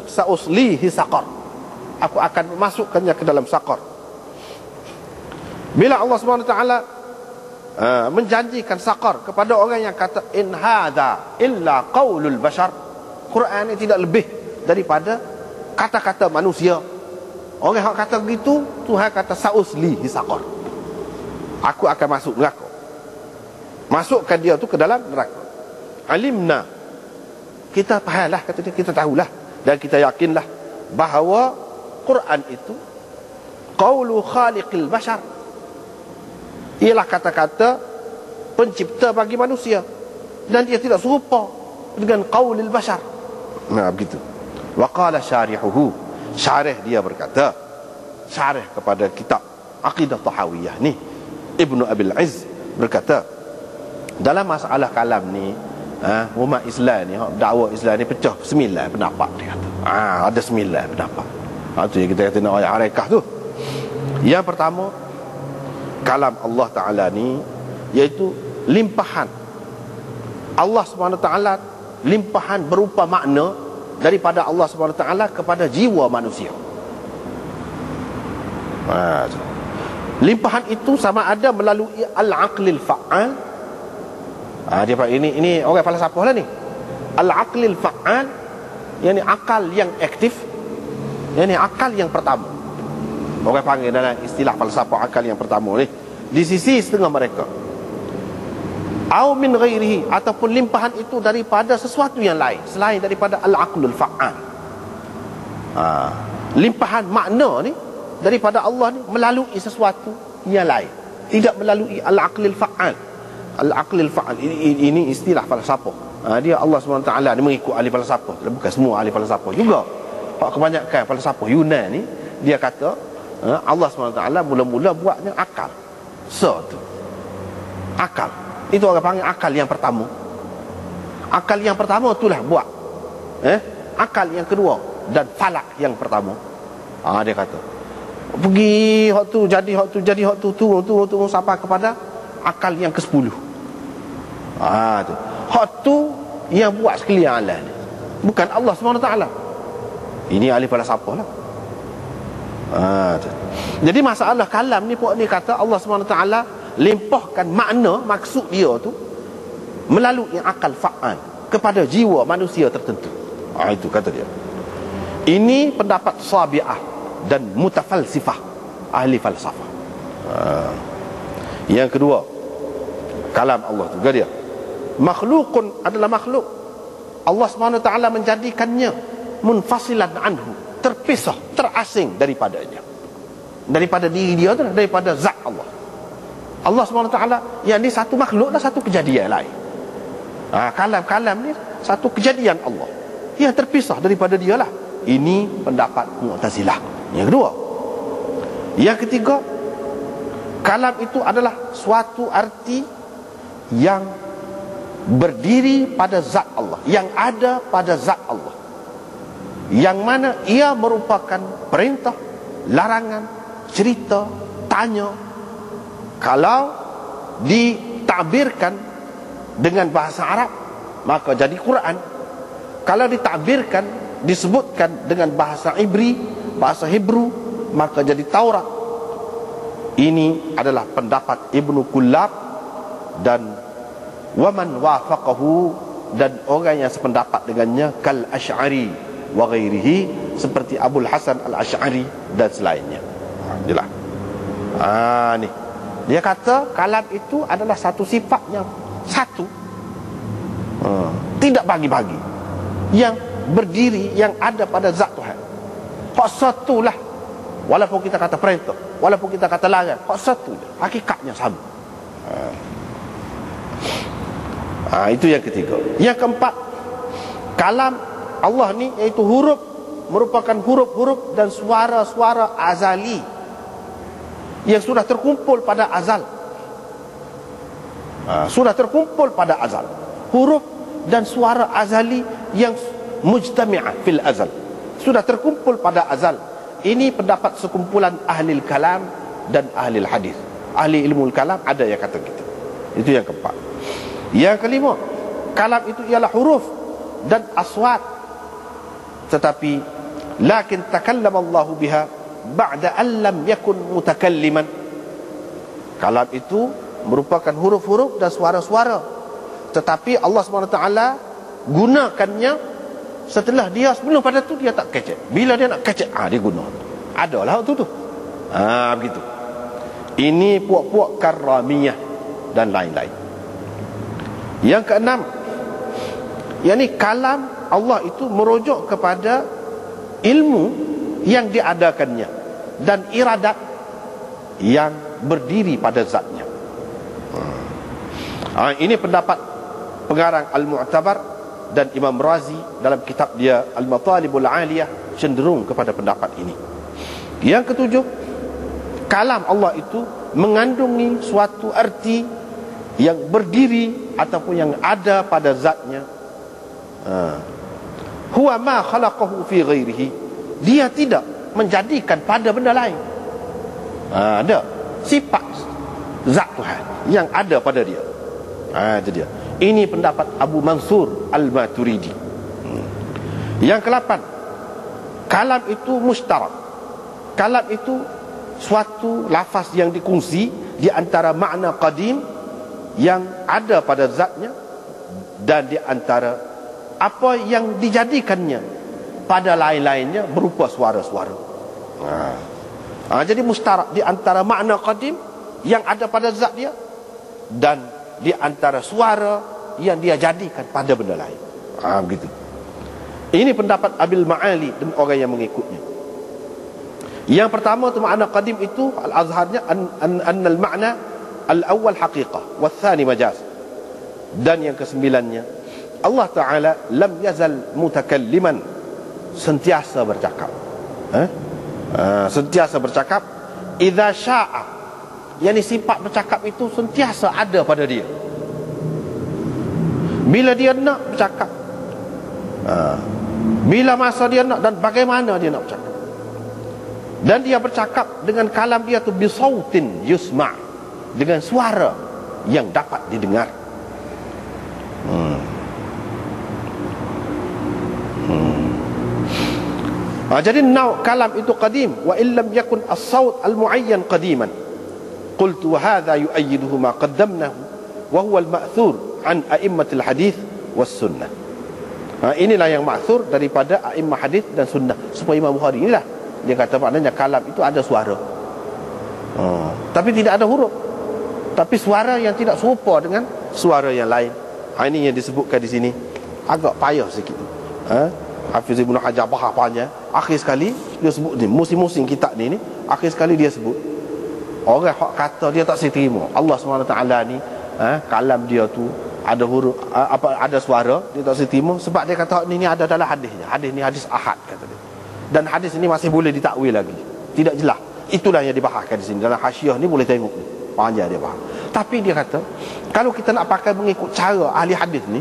sa'uslihi saqar, aku akan memasukkannya ke dalam saqar. Bila Allah SWT menjanjikan saqar kepada orang yang kata in hadha illa qaulul bashar, Quran ini tidak lebih daripada kata-kata manusia. Orang yang kata begitu, Tuhan kata sa'uslihi saqar, aku akan masuk neraka. Masukkan dia tu ke dalam neraka. Alimna, kita fahamlah, kata dia, kita tahulah dan kita yakinlah bahawa Quran itu qaulu khaliqil bashar, ialah kata-kata pencipta bagi manusia, dan dia tidak serupa dengan qaulil bashar. Nah, begitu. Wa qala syarihuhu, syarih dia berkata, syarih kepada kitab Aqidah Tahawiyah ni, Ibnu Abil Izz berkata, dalam masalah kalam ni, umat Islam ni, dakwah Islam ni pecah 9 pendapat dia kata. Ada 9 pendapat. Itu yang kita kata nak ayat harakah tu. Yang pertama, kalam Allah Ta'ala ni iaitu limpahan Allah SWT, limpahan berupa makna daripada Allah SWT kepada jiwa manusia. Limpahan itu sama ada melalui al-aqlil fa'al. Dia ini orang falsafah lah ni. Al-aqlil fa'al, yakni akal yang aktif, yakni akal yang pertama. Orang panggil dalam istilah falsafah akal yang pertama ni, di sisi setengah mereka. Au min ghairihi, ataupun limpahan itu daripada sesuatu yang lain selain daripada al-aqlul fa'al. Limpahan makna ni daripada Allah ni melalui sesuatu yang lain, tidak melalui al-aqlil fa'al. Al-aqlil fa'al ini istilah falsafah. Dia Allah SWT ni mengikut ahli falsafah, bukan semua ahli falsafah juga. Kebanyakan falsafah Yunan ni, dia kata Allah SWT mula-mula buatnya akal. Tu akal, itu orang panggil akal yang pertama. Akal yang pertama itulah buat akal yang kedua dan falak yang pertama. Dia kata pergi hak tu jadi hak tu jadi hak tu turun sampai kepada akal yang ke-10. Tu hak tu yang buat sekalian alam ni, bukan Allah SWT. Ini ahli falsafah lah. Jadi masalah kalam ni, puak ni kata Allah SWT limpahkan makna, maksud dia tu melalui akal fa'al kepada jiwa manusia tertentu. Itu kata dia. Ini pendapat sabi'ah dan mutafalsifah, ahli falsafah. Yang kedua, kalam Allah tu dia makhlukun, adalah makhluk. Allah SWT menjadikannya munfasilan anhu, terpisah, terasing daripadanya, daripada diri dia tu, daripada zat Allah. Allah SWT yang ni satu makhluk lah, satu kejadian lain. Kalam-kalam ni satu kejadian Allah yang terpisah daripada dia lah. Ini pendapat Mu'tazilah. Yang kedua. Yang ketiga, kalam itu adalah suatu arti yang berdiri pada zat Allah, yang ada pada zat Allah, yang mana ia merupakan perintah, larangan, cerita, tanya. Kalau ditakbirkan dengan bahasa Arab, maka jadi Quran. Kalau ditakbirkan, disebutkan dengan bahasa Ibri, bahasa Hebrew, maka jadi Taurat. Ini adalah pendapat Ibnu Kullab dan waman wafaqahu, dan orang yang sependapat dengannya, kal Asy'ari wa ghairihi, seperti Abul Hasan al-Asy'ari dan selainnya. Inilah. Ni dia kata kalam itu adalah satu sifat yang satu, tidak bagi-bagi, yang berdiri, yang ada pada zat Tuhan. Hak satulah, walaupun kita kata perintah, walaupun kita kata larang, hak satu, hakikatnya sama. Itu yang ketiga. Yang keempat, kalam Allah ni iaitu huruf, merupakan huruf-huruf dan suara-suara azali yang sudah terkumpul pada azal. Sudah terkumpul pada azal, huruf dan suara azali yang mujtami'ah fil azal, sudah terkumpul pada azal. Ini pendapat sekumpulan ahli kalam dan ahli hadis. Ahli ilmu kalam ada yang kata gitu. Itu yang keempat. Yang kelima, kalam itu ialah huruf dan aswat, tetapi lakin takallama Allah biha ba'da an lam yakun mutakalliman. Kalam itu merupakan huruf-huruf dan suara-suara, tetapi Allah SWT gunakannya setelah dia, sebelum pada tu dia tak kecek. Bila dia nak kecek, dia guna. Adalah waktu tu. Begitu. Ini puak-puak karamiyah dan lain-lain. Yang keenam, yakni kalam Allah itu merujuk kepada ilmu yang diadakannya dan iradat yang berdiri pada zatnya. Ini pendapat pengarang Al-Mu'tabar dan Imam Razi dalam kitab dia Al-Matalibul Aliyah cenderung kepada pendapat ini. Yang ketujuh, kalam Allah itu mengandungi suatu arti yang berdiri ataupun yang ada pada zatnya. Huwa ma khalaqahu fi ghairihi. Dia tidak menjadikan pada benda lain. Ada sifat zat Tuhan yang ada pada dia. Itu dia. Ini pendapat Abu Mansur Al-Maturidi. Yang ke-8, kalam itu mustarak. Kalam itu suatu lafaz yang dikongsi di antara makna qadim yang ada pada zatnya dan di antara apa yang dijadikannya pada lain-lainnya berupa suara-suara. Jadi mustarak di antara makna qadim yang ada pada zat dia dan di antara suara yang dia jadikan pada benda lain. Begitu. Ini pendapat Abil Ma'ali dan orang yang mengikutnya. Yang pertama tu makna qadim itu al-azharnya annal ma'na al-awwal haqiqah wal thani majaz. Dan yang kesembilannya, Allah Ta'ala lam yazal mutakalliman, sentiasa bercakap. Sentiasa bercakap. Idza sya'a, yakni sifat bercakap itu sentiasa ada pada dia. Bila dia nak bercakap, bila masa dia nak dan bagaimana dia nak bercakap. Dan dia bercakap dengan kalam dia tu bisautin yusma', dengan suara yang dapat didengar. Jadi nau kalam itu qadim wa illam yakun as-saut al-muayyan qadiman. Qultu wa hadha yu'ayyiduhu ma qaddamnahu wa huwa al-ma'thur an a'immatil hadith was sunnah. Inilah yang ma'thur daripada a'immah hadith dan sunnah. Supaya Imam Bukhari inilah dia kata maknanya kalam itu ada suara, tapi tidak ada huruf, tapi suara yang tidak serupa dengan suara yang lain. Ini yang disebutkan di sini. Agak payah sikit. Hafiz Ibn Hajar bahas panjang. Akhir sekali dia sebut ni, musim-musim kitab ni akhir sekali dia sebut orang hak kata dia tak terima Allah SWT ni kalam dia tu ada huruf, ada suara, dia tak terima sebab dia kata ni ada dalam hadisnya. Hadis ni hadis ahad kata dia. Dan hadis ini masih boleh ditakwil lagi, tidak jelas. Itulah yang dibahaskan di sini. Dalam hasyiah ni boleh tengok ni, panjang dia bahas. Tapi dia kata kalau kita nak pakai mengikut cara ahli hadis ni,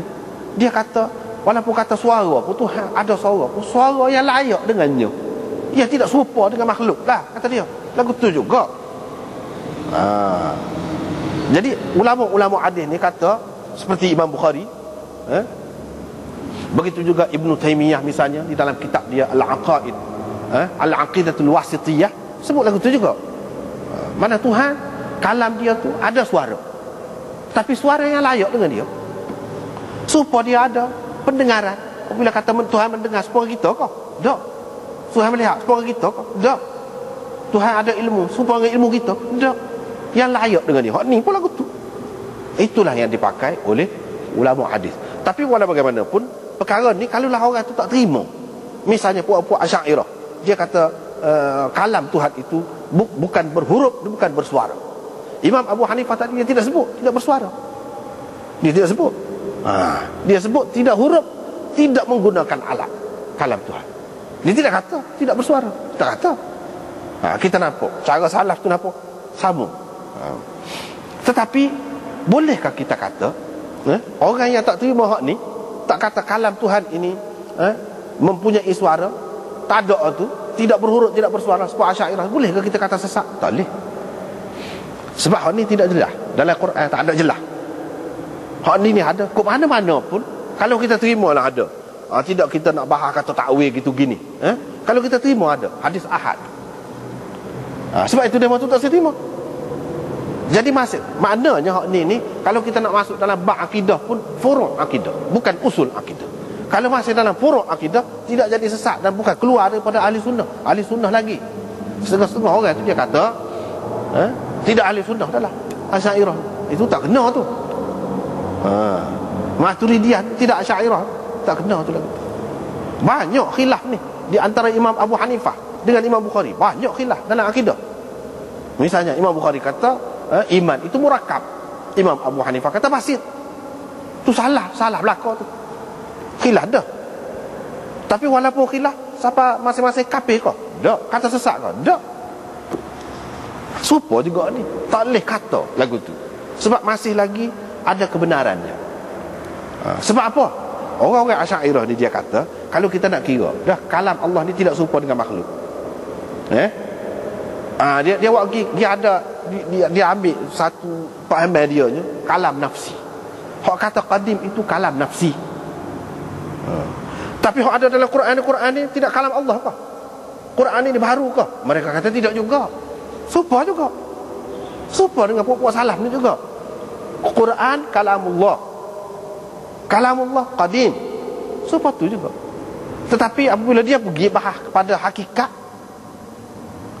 dia kata walaupun kata suara pun Tuhan ada suara pun, suara yang layak dengannya, ia tidak serupa dengan makhluk lah, kata dia. Lagu tu juga. Jadi ulama-ulama hadis ni kata seperti Imam Bukhari, begitu juga Ibn Taymiyah misalnya di dalam kitab dia Al-Aqaid, Al-Aqidatul Wasitiyah, sebut lagu tu juga. Mana Tuhan kalam dia tu ada suara, tapi suara yang layak dengan dia, supaya dia ada pendengaran. Bila kata Tuhan mendengar supaya kita kau? Tak. Tuhan melihat supaya kita kau? Tak. Tuhan ada ilmu supaya ilmu kita? Tak. Yang layak dengan dia. Ni pun lagu tu. Itulah yang dipakai oleh ulama hadis. Tapi walau bagaimanapun perkara ni kalaulah orang tu tak terima, misalnya puak-puak Asy'ariyah, dia kata kalam Tuhan itu bukan berhuruf, bukan bersuara. Imam Abu Hanifah tadi dia tidak sebut tidak bersuara. Dia tidak sebut. Dia sebut tidak huruf, tidak menggunakan alat kalam Tuhan. Dia tidak kata tidak bersuara. Tak kata. Kita nampak cara salaf tu nampak sama. Tetapi bolehkah kita kata orang yang tak terima hak ni, tak kata kalam Tuhan ini mempunyai suara, tak ada tu, tidak berhuruf, tidak bersuara, sebab Asy'ariyah, bolehkah kita kata sesat? Tak boleh. Sebab hak ni tidak jelas dalam Quran, tak ada jelas. Hak ni ada. Kok mana-mana pun kalau kita terima lah ada. Tidak kita nak bahas kata takwil gitu gini. Kalau kita terima ada hadis ahad. Sebab itu dia maksud tak saya terima. Jadi maknanya hak ni kalau kita nak masuk dalam bab akidah pun furu' akidah, bukan usul akidah. Kalau masih dalam furu' akidah tidak jadi sesat dan bukan keluar daripada ahli sunnah. Ahli sunnah lagi. Setengah-setengah orang tu dia kata tidak ahli sunnah dah lah. Asy'ariyah itu tak kena tu. Maturidiyah tidak Asy'ariyah tak kena tu lagi. Banyak khilaf ni di antara Imam Abu Hanifah dengan Imam Bukhari. Banyak khilaf dalam akidah. Misalnya Imam Bukhari kata iman itu murakab. Imam Abu Hanifah kata basit. Tu salah belaka tu. Khilaf dah. Tapi walaupun khilaf, siapa masing-masing kafir kau? Tak. Kata sesat kau? Tak. Supo juga ni. Tak boleh kata lagu tu. Sebab masih lagi ada kebenarannya. Sebab apa? Orang-orang Asy'ariyah ni dia kata, kalau kita nak kira, dah kalam Allah ni tidak serupa dengan makhluk. Dia ambil satu pahaman dia nya kalam nafsi. Hak kata qadim itu kalam nafsi. Tapi hak ada dalam Quran ni tidak kalam Allah kah? Quran ni baru kah? Mereka kata tidak juga. Serupa juga. Serupa dengan puak-puak salaf ni juga. Quran kalamullah. Kalamullah qadim. Serupa tu juga. Tetapi apabila dia pergi bahas kepada hakikat,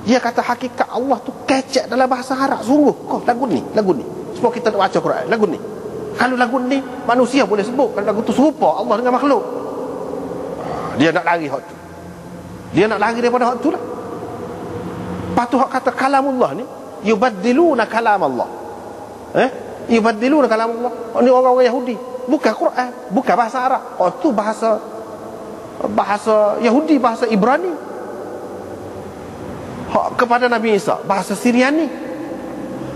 dia kata hakikat Allah tu kecek dalam bahasa Arab. Sungguh kau lagu ni. Sebab kita nak baca Quran lagu ni. Kalau lagu ni manusia boleh sebut, kalau lagu tu serupa Allah dengan makhluk. Dia nak lari hak tu. Dia nak lari daripada hak tu lah. Lepas tu hak kata kalamullah ni yubaddiluna kalam Allah. Yubaddiluna kalam Allah. Ni orang-orang Yahudi, bukan Quran, bukan bahasa Arab. Tu bahasa Yahudi, bahasa Ibrani. Hak kepada Nabi Isa bahasa Syriani.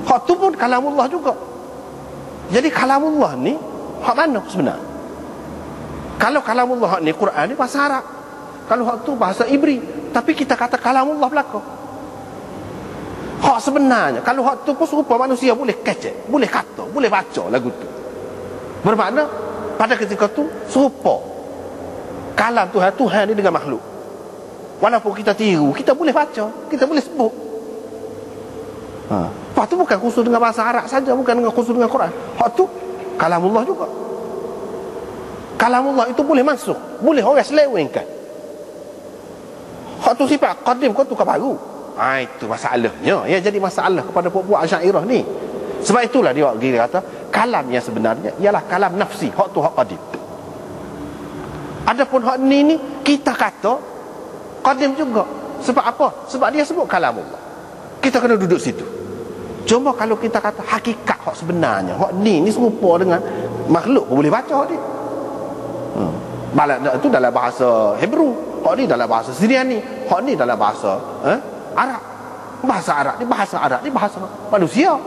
Hak tu pun kalamullah juga. Jadi kalamullah ni hak mana sebenarnya? Kalau kalamullah hak ni Quran ni bahasa Arab, kalau hak tu bahasa Ibri, tapi kita kata kalamullah belaka. Hak sebenarnya kalau hak tu pun serupa manusia boleh kecek, boleh kata, boleh baca lagu tu. Bermakna pada ketika tu serupa kalam Tuhan ni dengan makhluk. Walaupun kita tiru, kita boleh baca, kita boleh sebut. Hak tu bukan khusus dengan bahasa Arab saja, bukan dengan khusus dengan Quran. Hak tu kalamullah juga. Kalamullah itu boleh masuk, boleh orang selewengkan. Hak tu sifat qadim, kau tu baru. Itu masalahnya. Ya, jadi masalah kepada puak-puak Asy'ariyah ni. Sebab itulah dia kata kalam yang sebenarnya ialah kalam nafsi. Hak tu hak qadim. Adapun hak ni kita kata qadim juga. Sebab apa? Sebab dia sebut kalamullah. Kita kena duduk situ. Cuma kalau kita kata hakikat hak sebenarnya, hak ni serupa dengan makhluk pun boleh baca hak dia. Itu dalam bahasa Hebrew, hak ni dalam bahasa Syriani, hak ni dalam bahasa Arab. Bahasa Arab ni bahasa manusia.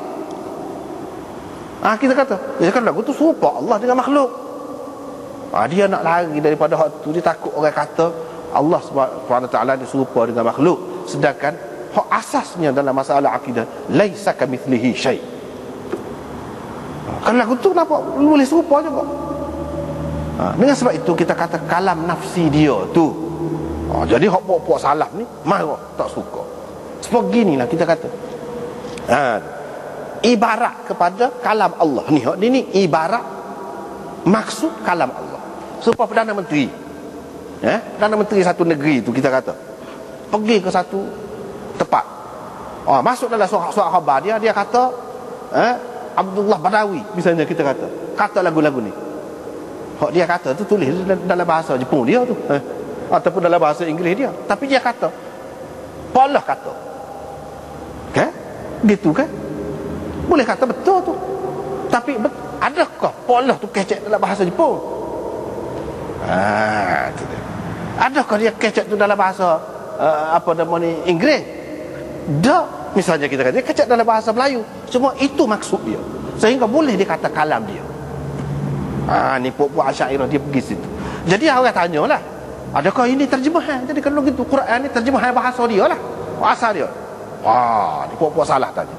Kita kata, dia kan lagu tu serupa Allah dengan makhluk. Dia nak lari daripada hak tu. Dia takut orang kata Allah SWT ni serupa dengan makhluk, sedangkan hak asasnya dalam masalah akidah laisa kamithlihi syai'. Kalau lagu tu kenapa boleh serupa juga? Dengan sebab itu kita kata kalam nafsi dia tu. Jadi hak puak-puak salaf ni marah, tak suka. Sebab ginilah kita kata ibarat kepada kalam Allah ni. Hak ni ibarat maksud kalam Allah. Supaya Perdana Menteri Perdana Menteri satu negeri tu kita kata pergi ke satu tempat, masuk dalam surat khabar dia kata Abdullah Badawi misalnya, kita kata lagu-lagu ni. Hak dia kata tu tulis dalam bahasa Jepun dia tu, ataupun dalam bahasa Inggeris dia, tapi dia kata polah kata kan, gitu kan, boleh kata betul tu. Tapi adakah polah tu kecek dalam bahasa Jepun? Adakah dia kecek tu dalam bahasa Inggeris? Tak. Misalnya kita kata dia kecek dalam bahasa Melayu, cuma itu maksud dia, sehingga boleh dikata kalam dia. Ni puak-puak Asy'ariyah dia pergi situ. Jadi orang tanyalah, adakah ini terjemahan? Jadi kalau gitu Quran ni terjemahan bahasa dia lah, asal dia. Ni puak-puak salah tadi.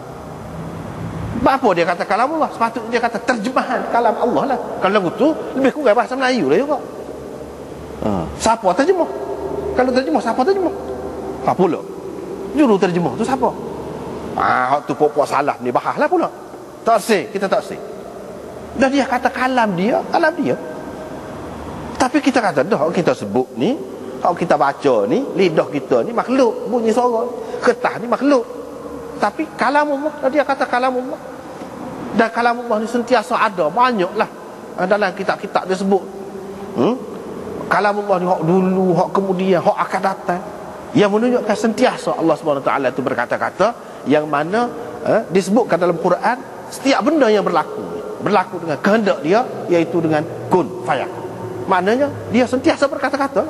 Apa dia kata kalam Allah? Sepatutnya dia kata terjemahan kalam Allah lah. Kalau lagu tu lebih kurang bahasa Melayu lah juga. Siapa terjemah? Kalau terjemah, siapa terjemah? Apa pula? Juru terjemah tu siapa? Hak tu pokok salah ni bahas lah pula. Tak say, kita tak say. Dan dia kata kalam dia. Tapi kita kata dah, kita sebut ni, kalau kita baca ni, lidah kita ni makhluk, bunyi suara, getah ni makhluk. Tapi kalamullah, dia kata kalamullah. Dan kalamullah ni sentiasa ada, banyaklah dalam kitab-kitab dia sebut. Kalamullah ni hak dulu, hak kemudian, hak akan datang, yang menunjukkan sentiasa Allah SWT itu berkata-kata, yang mana disebutkan dalam Quran. Setiap benda yang berlaku dengan kehendak dia, iaitu dengan kun fayakun. Maknanya dia sentiasa berkata-kata.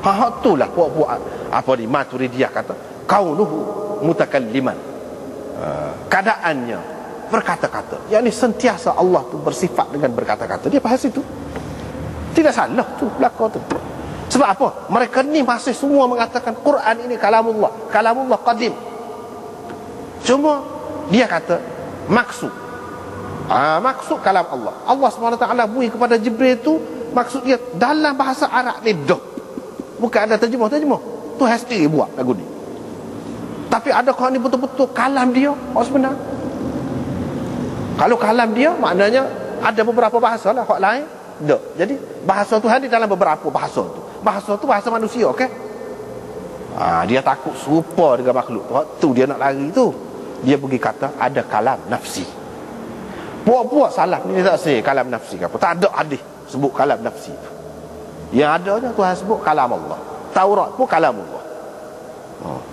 Hak itulah puak-puak apa ni Maturidiyah kata kaunuhu mutakalliman. Keadaannya berkata-kata. Yang ni sentiasa Allah tu bersifat dengan berkata-kata. Dia bahas itu. Tidak salah tu belaka tu. Sebab apa? Mereka ni masih semua mengatakan Quran ini kalamullah qadim. Cuma dia kata maksud kalam Allah. Allah SWT beri kepada Jibril tu, maksud dia dalam bahasa Arab ni dah. Bukan ada terjemah. Tu sendiri buat lagu ni. Tapi adakah ni betul-betul kalam dia? Sebenar. Kalau kalam dia, maknanya ada beberapa bahasa lah, hak lain dah. Jadi bahasa Tuhan di dalam beberapa bahasa tu. Bahasa tu bahasa manusia, okey? Dia takut serupa dengan makhluk. Tu dia nak lari tu. Dia pergi kata ada kalam nafsi. Buat salah ni dia tak say kalam nafsi ke apa. Tak ada hadis sebut kalam nafsi. Yang adanya Tuhan sebut kalam Allah. Taurat pun kalam Allah.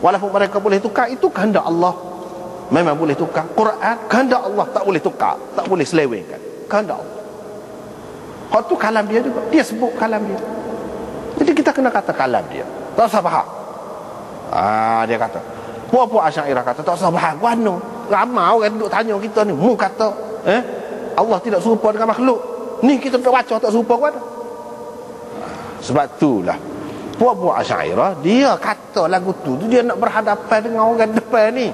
Walaupun mereka boleh tukar, itu kehendak Allah. Memang boleh tukar. Quran kehendak Allah, tak boleh tukar, tak boleh selewengkan. Kehendak Allah. Hak tu kalam dia juga. Dia sebut kalam dia. Jadi kita kena kata kalam dia. Tak usah faham. Dia kata puak-puak Asy'ariyah kata tak usah faham. Guano ramai orang duduk tanya kita ni, mu kata Allah tidak serupa dengan makhluk. Ni kita tak baca tak serupa guano. Sebab itulah puak-puak Asy'ariyah dia kata lagu tu dia nak berhadapan dengan orang depan ni.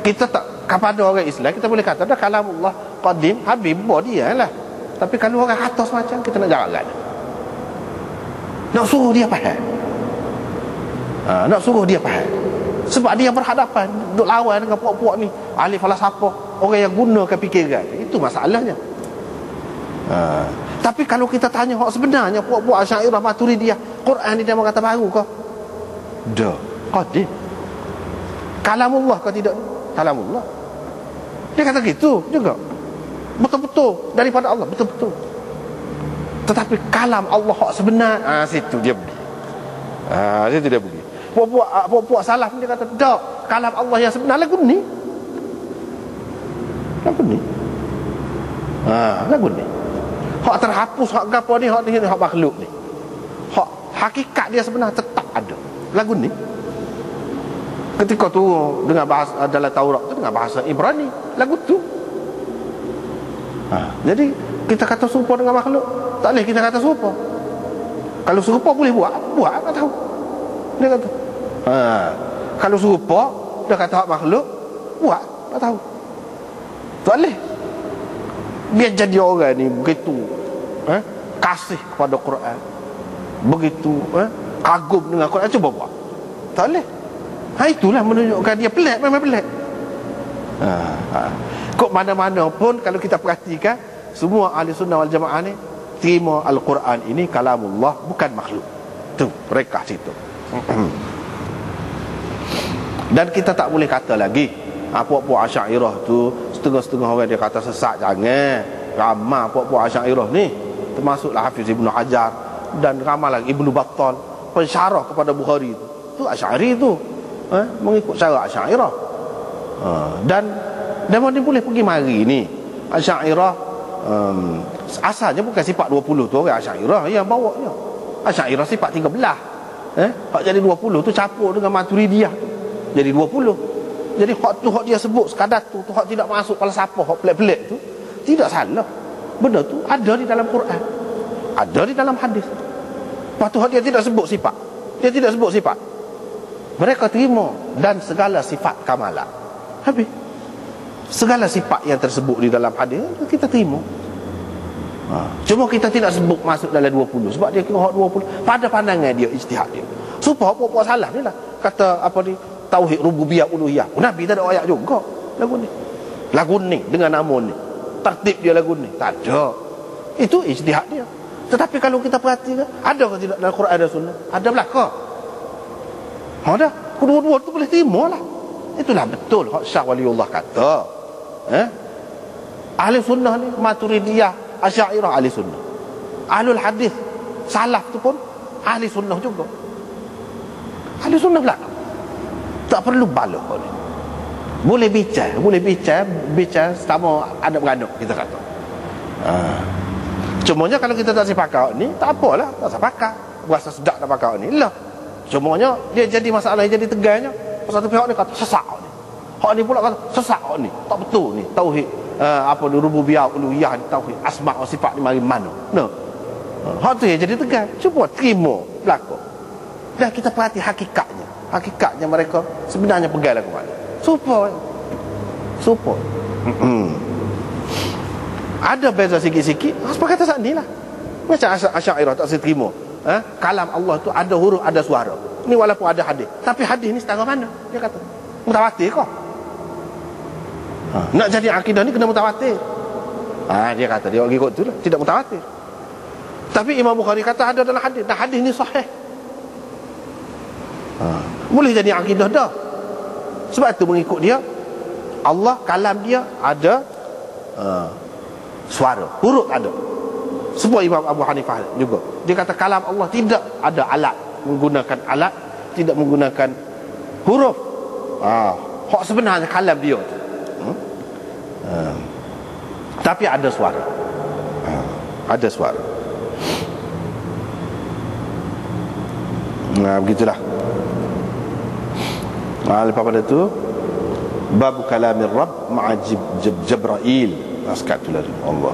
Kita tak, kepada orang Islam kita boleh kata dah kalamullah qadim, habis buat dia lah. Tapi kalau orang kata semacam, kita nak jarak. Nak suruh dia faham. Nak suruh dia faham. Sebab dia berhadapan, duk lawan dengan puak-puak ni, ahli falsafah, orang yang gunakan fikiran. Itu masalahnya. Tapi kalau kita tanya hak sebenarnya puak-puak Asy'ariyah Maturidiyah, Quran ni dia kata baru ke? Dah, qadim. Kalamullah ke tidak? Kalamullah. Dia kata gitu juga. Betul-betul daripada Allah, betul-betul. Tetapi kalam Allah hak sebenar, situ dia pergi. Situ dia pergi. Puak-puak salaf dia kata tak, kalam Allah yang sebenar lagu ni. Lagu ni. Hak terhapus, hak gapo ni, hak makhluk ni. Hak hakikat dia sebenar tetap ada. Lagu ni. Ketika tu dengan bahasa dalam Taurat tu dengan bahasa Ibrani, lagu tu. Jadi kita kata serupa dengan makhluk, tak boleh kita kata serupa. Kalau serupa boleh buat tak tahu. Dia kata kalau serupa dia kata hak makhluk, buat tak tahu. Tak boleh. Biar jadi orang ni begitu kasih kepada Quran, begitu kagum dengan Quran, cuba buat. Tak boleh. Itulah menunjukkan dia pelik, memang pelik. Kok mana-mana pun kalau kita perhatikan, semua ahli sunnah wal jamaah ni terima Al-Quran ini kalamullah, bukan makhluk. Tu mereka situ. Dan kita tak boleh kata lagi puak-puak Asy'ariyah tu setengah-setengah orang dia kata sesat. Jangan. Ramai puak-puak Asy'ariyah ni, termasuklah Hafiz Ibn Hajar dan ramai lagi Ibn Battal, pensyarah kepada Bukhari tu Asy'ari tu, mengikut cara Asy'ariyah. Dan dia boleh pergi mari ni Asy'ariyah. Asalnya bukan sifat 20 tu orang Asy'ariyah yang bawanya. Asy'ariyah sifat 13. Hak jadi 20 tu campur dengan Maturidiyah tu, jadi 20. Jadi hak tu hak dia sebut sekadar tu hak tidak masuk falsafah, hak pelik-pelik tu tidak salah. Benda tu ada di dalam Quran, ada di dalam hadis. Lepas tu hak dia tidak sebut sifat, dia tidak sebut sifat, mereka terima dan segala sifat kamalah. Habis. segala sifat yang tersebut di dalam hadis kita terima. Cuma kita tidak sebut masuk dalam 20 sebab dia kira 20 pada pandangan dia, ijtihad dia. Supaya apa salah ni lah kata apa ni, tauhid rububiyah uluhiyah. Nabi tak ada ayat juga lagu ni dengan nama ni, tertib dia lagu ni tak ada. Itu ijtihad dia. Tetapi kalau kita perhatikan, ada ke tidak dalam Quran dan Sunnah? Ada belaka. Ada. Kedua-dua tu boleh terima lah. Itulah betul hak Syekh Waliullah kata. Ahli sunnah ni Maturidiyah, Asy'ariyah ahli sunnah. Ahlul hadis salaf tu pun ahli sunnah juga. Ahli sunnah belaka. Tak perlu bala ni. Boleh bicara sama adab beranak kita kata. Cumanya kalau kita tak sepakat ni, tak apalah, tak sepakat. Berasa sedap nak pakai ni lah. Cumanya dia jadi masalah, jadi tegangnya. Satu pihak ni kata sesak ni. Hak ni pula kata sesak ni. Tak betul ni. Tauhid apa ni, rububiyah, uluhiyah, tauhid asma wa sifat ni mari mana. No. Hak tu yang jadi tegang. Cuba terima belaka. Dan kita perhati hakikatnya. Hakikatnya mereka sebenarnya pegang ke mana. Supaya ada beza sikit-sikit. Sepakat saat ni lah. Macam Asy'ariyah tak saya terima. Kalam Allah tu ada huruf, ada suara. Ni walaupun ada hadis. Tapi hadis ni setara mana? Dia kata mutawatir kau. Nak jadi akidah ni kena mutawatir. Dia kata dia ikut tu lah, tidak mutawatir. Tapi Imam Bukhari kata ada dalam hadis. Dan hadis ni sahih. Boleh jadi akidah dah. Sebab tu mengikut dia, Allah kalam dia ada suara, huruf ada. Sebab Imam Abu Hanifah juga, dia kata kalam Allah tidak ada alat, menggunakan alat, tidak menggunakan huruf. Hak sebenarnya kalam dia tapi ada suara. Ada suara. Begitulah. Lepas pada tu bab kalamir Rabb ma'a Jibril. Sekat tu lah Allah.